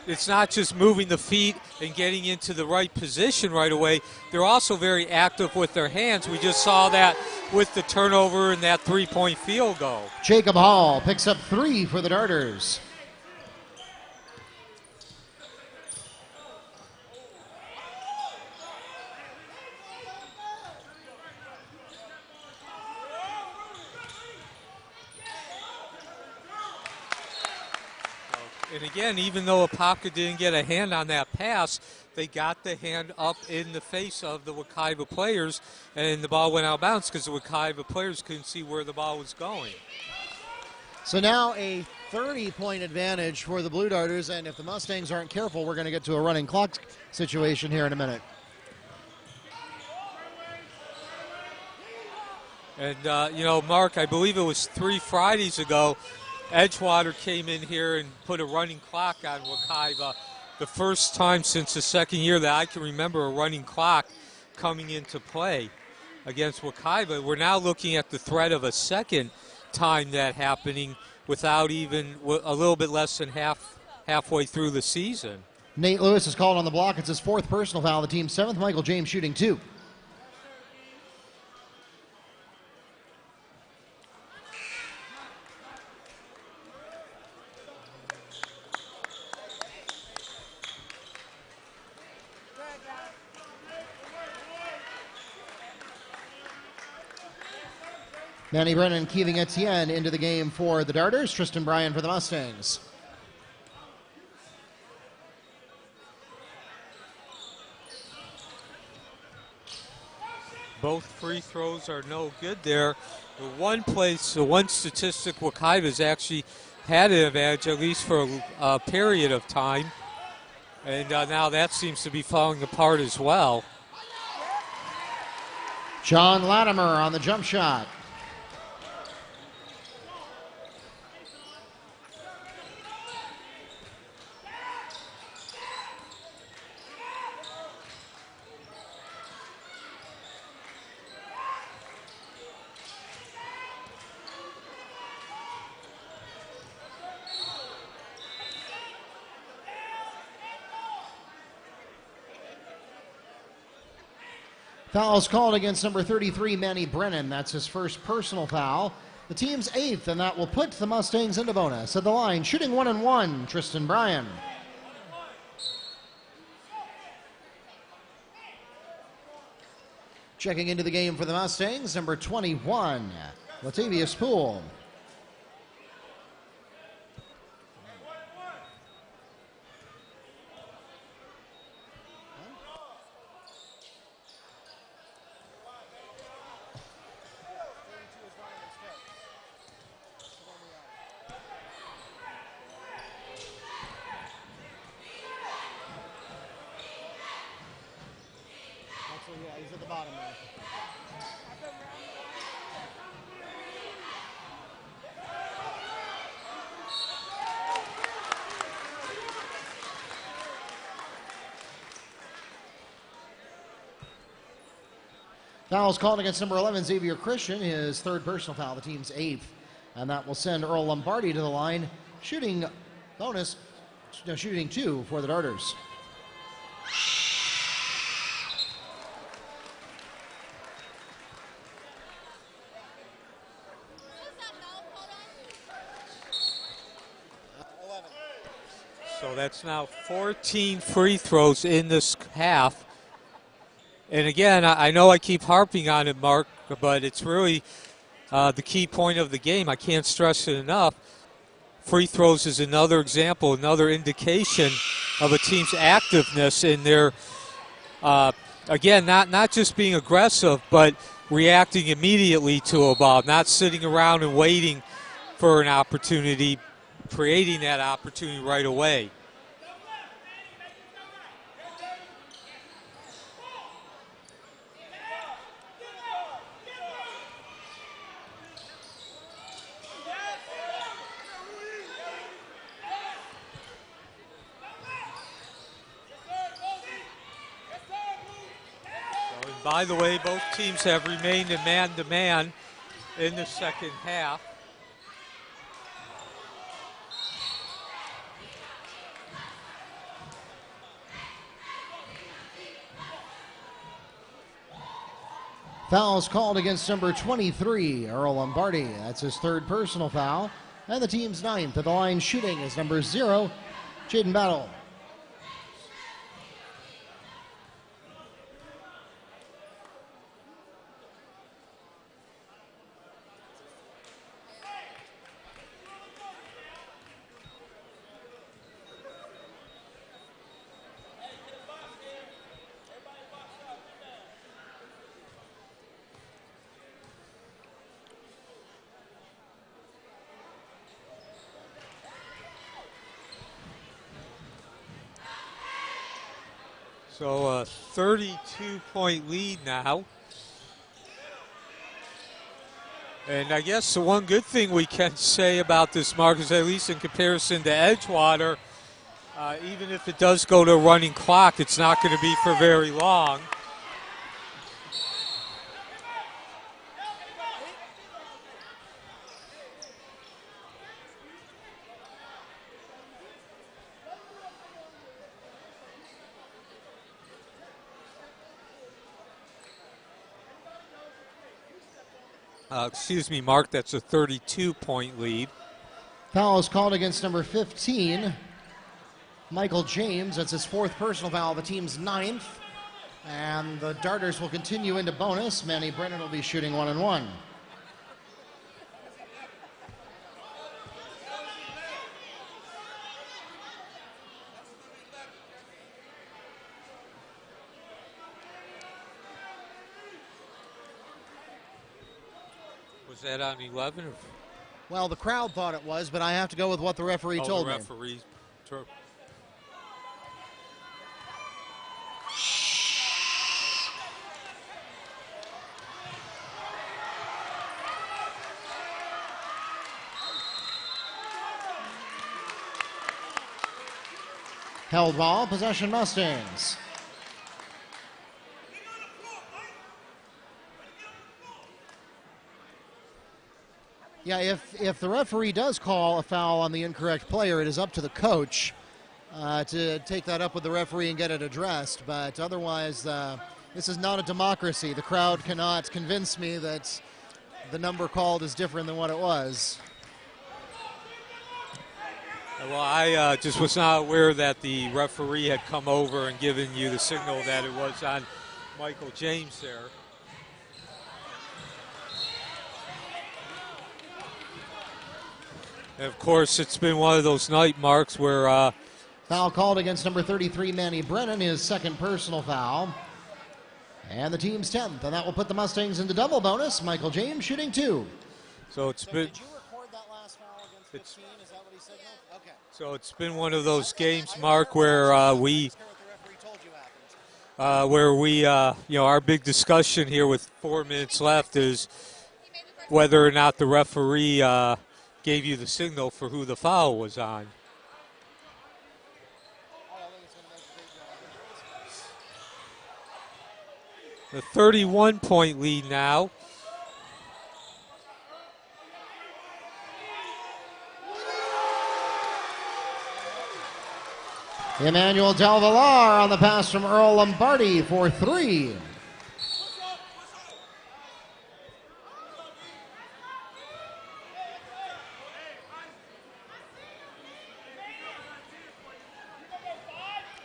It's not just moving the feet and getting into the right position right away. They're also very active with their hands. We just saw that with the turnover and that three-point field goal. Jacob Hall picks up 3 for the Darters. And again, even though Apopka didn't get a hand on that pass, they got the hand up in the face of the Wekiva players, and the ball went out of bounds because the Wekiva players couldn't see where the ball was going. So now a 30-point advantage for the Blue Darters, and if the Mustangs aren't careful, we're going to get to a running clock situation here in a minute. And, Mark, I believe it was 3 Fridays ago, Edgewater came in here and put a running clock on Wekiva. The first time since the second year that I can remember a running clock coming into play against Wekiva. We're now looking at the threat of a second time that happening without even a little bit less than halfway through the season. Nate Lewis is called on the block. It's his 4th personal foul. The team's 7th. Michael James shooting 2. Manny Brennan, Keeving Etienne into the game for the Darters. Tristan Bryan for the Mustangs. Both free throws are no good there. The one statistic Wekiva has actually had an advantage, at least for a period of time. And now that seems to be falling apart as well. John Latimer on the jump shot. Foul's called against number 33, Manny Brennan. That's his first personal foul. The team's 8th, and that will put the Mustangs into bonus. At the line, shooting 1-1, Tristan Bryan. Checking into the game for the Mustangs, number 21, Latavius Poole. Yeah, he's at the bottom there. Foul's called against number 11, Xavier Christian, his 3rd personal foul, the team's 8th. And that will send Earl Lombardi to the line, shooting 2 for the Darters. So that's now 14 free throws in this half. And again, I know I keep harping on it, Mark, but it's really the key point of the game. I can't stress it enough. Free throws is another example, another indication of a team's activeness in their again, not just being aggressive, but reacting immediately to a ball, not sitting around and waiting for an opportunity, creating that opportunity right away. By the way, both teams have remained in man-to-man in the second half. Fouls called against number 23, Earl Lombardi. That's his third personal foul. And the team's ninth. At the line shooting is number 0, Jaden Battle. So a 32-point lead now. And I guess the one good thing we can say about this, Mark, is at least in comparison to Edgewater, even if it does go to a running clock, it's not going to be for very long. Excuse me, Mark, that's a 32-point lead. Foul is called against number 15, Michael James. That's his fourth personal foul, the team's ninth. And the Darters will continue into bonus. Manny Brennan will be shooting 1-1. Was that on 11? Or? Well, the crowd thought it was, but I have to go with what the referee told me. The referee. Held ball, possession Mustangs. Yeah, if the referee does call a foul on the incorrect player, it is up to the coach to take that up with the referee and get it addressed. But otherwise, this is not a democracy. The crowd cannot convince me that the number called is different than what it was. Well, I just was not aware that the referee had come over and given you the signal that it was on Michael James there. And of course, it's been one of those night marks where... foul called against number 33, Manny Brennan, his second personal foul. And the team's 10th, and that will put the Mustangs into double bonus. Michael James shooting 2. So it's been... Did you record that last foul against 15? Is that what he signaled? Okay. So it's been one of those games, Mark, where we... our big discussion here with 4 minutes left is whether or not the referee gave you the signal for who the foul was on. The 31-point lead now. Emmanuel Del Villar on the pass from Earl Lombardi for 3.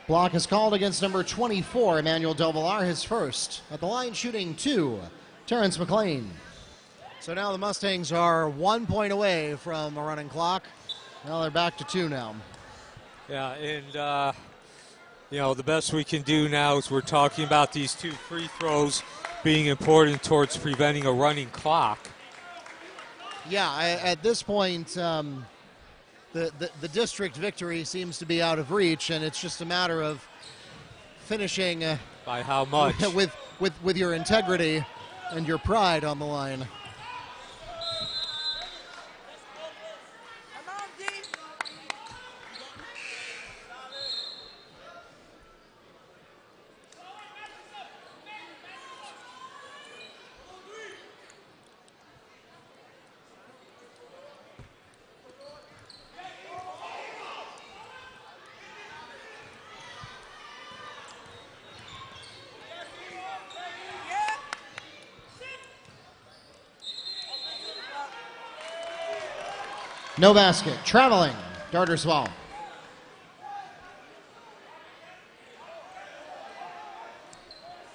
Block is called against number 24, Emmanuel Del Villar, his first. At the line shooting 2, Terrence McLean. So now the Mustangs are 1 point away from a running clock. Now they're back to 2 now. Yeah, and You know, the best we can do now is we're talking about these 2 free throws being important towards preventing a running clock. Yeah, at this point, the district victory seems to be out of reach, and it's just a matter of finishing By how much? with your integrity and your pride on the line. Come on, D. No basket. Traveling. Darters ball.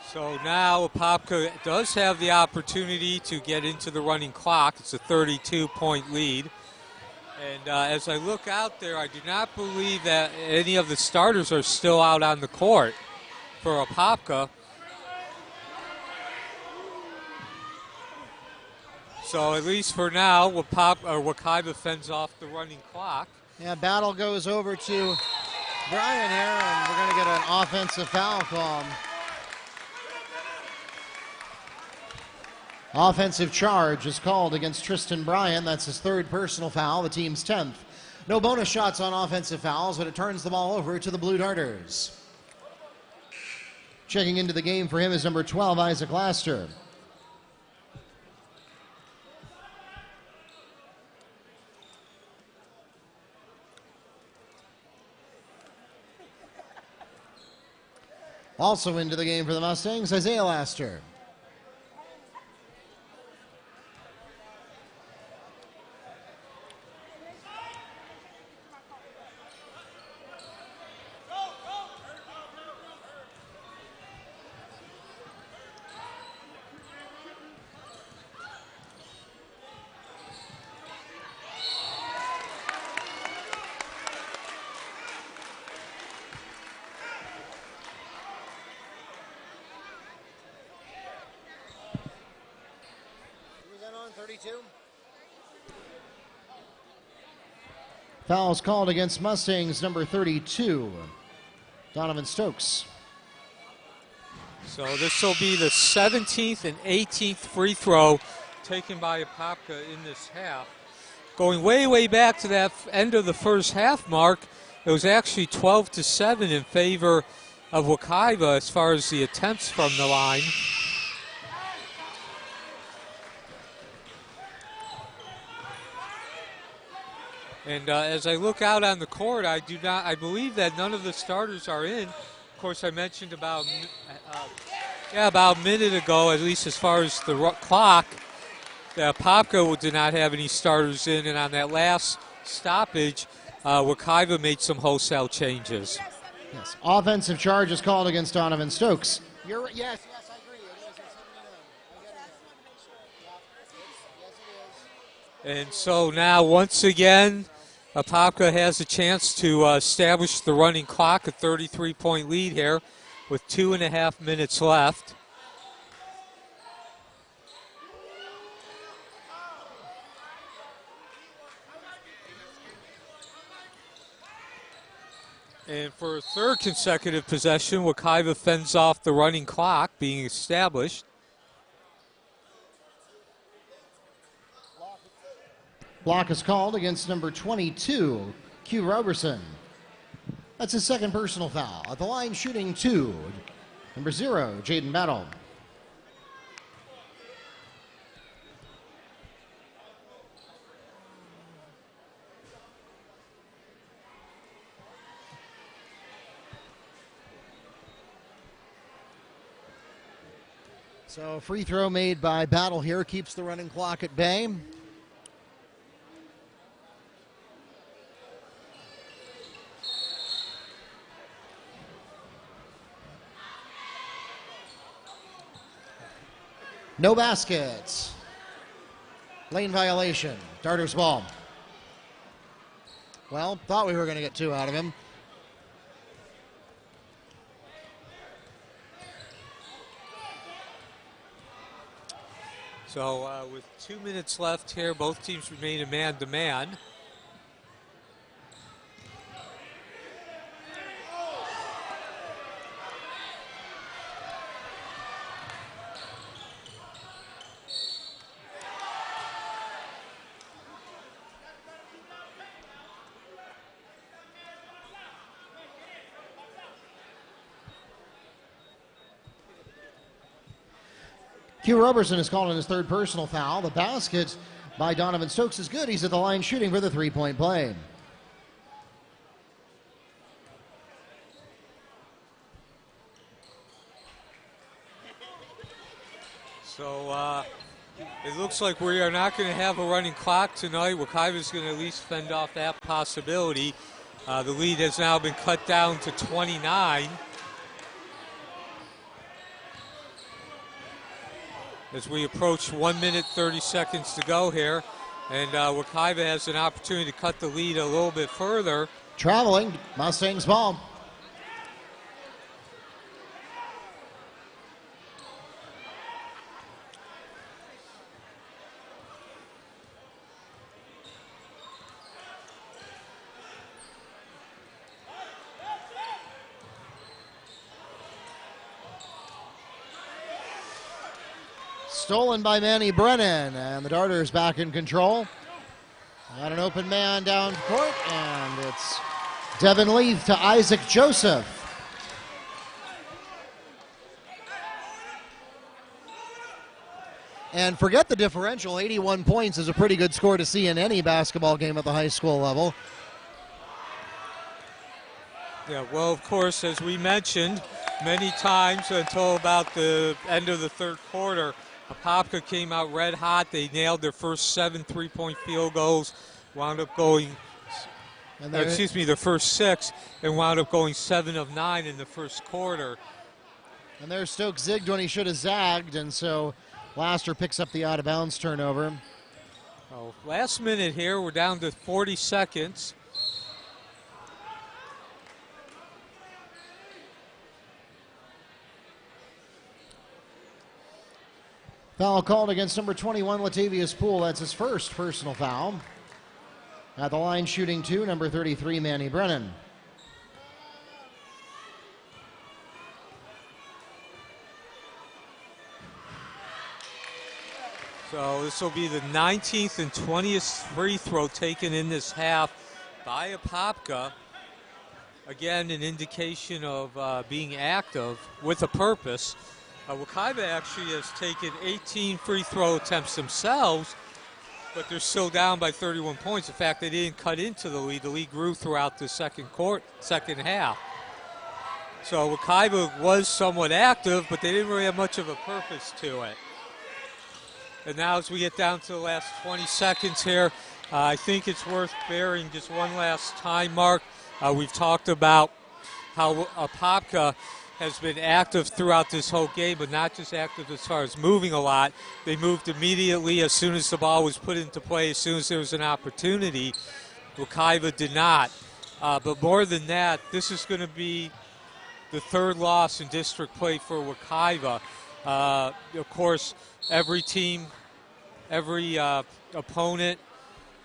So now Apopka does have the opportunity to get into the running clock. It's a 32-point lead. And as I look out there, I do not believe that any of the starters are still out on the court for Apopka. So at least for now, Wekiva fends off the running clock. Yeah, battle goes over to Brian here, and we're going to get an offensive foul call. Offensive charge is called against Tristan Bryan. That's his 3rd personal foul, the team's 10th. No bonus shots on offensive fouls, but it turns the ball over to the Blue Darters. Checking into the game for him is number 12, Isaac Laster. Also into the game for the Mustangs, Isaiah Laster. Fouls called against Mustangs, number 32, Donovan Stokes. So this will be the 17th and 18th free throw taken by Apopka in this half. Going way, way back to that end of the first half mark, it was actually 12-7 in favor of Wekiva as far as the attempts from the line. And as I look out on the court, I believe that none of the starters are in. Of course, I mentioned about a minute ago, at least as far as the clock, that Apopka did not have any starters in. And on that last stoppage, Wekiva made some wholesale changes. Yes, offensive charge is called against Donovan Stokes. Yes, I agree. It is. It's 79. And so now, once again, Apopka has a chance to establish the running clock, a 33-point lead here with 2.5 minutes left. And for a 3rd consecutive possession, Wekiva fends off the running clock being established. Block is called against number 22, Q Roberson. That's his 2nd personal foul. At the line shooting 2, number 0, Jaden Battle. So free throw made by Battle here keeps the running clock at bay. No baskets. Lane violation. Darters ball. Well, thought we were going to get 2 out of him. So with 2 minutes left here, both teams remain in man-to-man. Q Roberson is calling his third personal foul. The basket by Donovan Stokes is good. He's at the line shooting for the three-point play. So it looks like we are not going to have a running clock tonight. Wekiva is going to at least fend off that possibility. The lead has now been cut down to 29. As we approach 1 minute 30 seconds to go here, and Wekiva has an opportunity to cut the lead a little bit further. Traveling, Mustangs ball. Stolen by Manny Brennan, and the Darters back in control. Got an open man down court, and it's Devin Leaf to Isaac Joseph. And forget the differential, 81 points is a pretty good score to see in any basketball game at the high school level. Yeah, well, of course, as we mentioned many times until about the end of the third quarter, Apopka came out red hot. They nailed their first 7 three-point field goals, wound up going, their first 6, and wound up going 7 of 9 in the first quarter. And there Stokes zigged when he should have zagged, and so Laster picks up the out-of-bounds turnover. Oh, last minute here, we're down to 40 seconds. Foul called against number 21, Latavius Poole. That's his first personal foul. At the line shooting 2, number 33, Manny Brennan. So this will be the 19th and 20th free throw taken in this half by Apopka. Again, an indication of being active with a purpose. Wekiva actually has taken 18 free throw attempts themselves, but they're still down by 31 points. In fact, they didn't cut into the lead. The lead grew throughout the second half. So Wekiva was somewhat active, but they didn't really have much of a purpose to it. And now as we get down to the last 20 seconds here, I think it's worth bearing just one last time mark. We've talked about how Apopka has been active throughout this whole game, but not just active as far as moving a lot. They moved immediately as soon as the ball was put into play, as soon as there was an opportunity. Wekiva did not. But more than that, this is going to be the third loss in district play for Wekiva. Of course, every team, every opponent,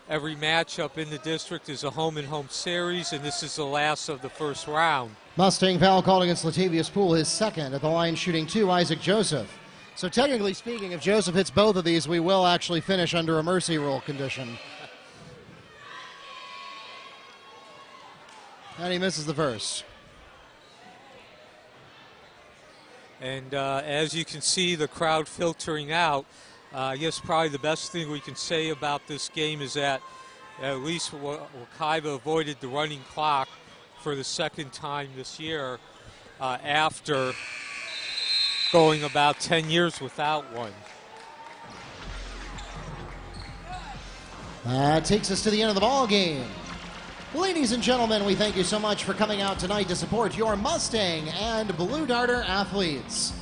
every matchup in the district is a home-and-home series, and this is the last of the first round. Mustang foul called against Latavius Poole, his second. At the line shooting 2, Isaac Joseph. So technically speaking, if Joseph hits both of these, we will actually finish under a mercy rule condition. And he misses the first. And as you can see, the crowd filtering out. I guess probably the best thing we can say about this game is that at least Wekiva avoided the running clock for the second time this year after going about 10 years without one. That takes us to the end of the ball game. Ladies and gentlemen, we thank you so much for coming out tonight to support your Mustang and Blue Darter athletes.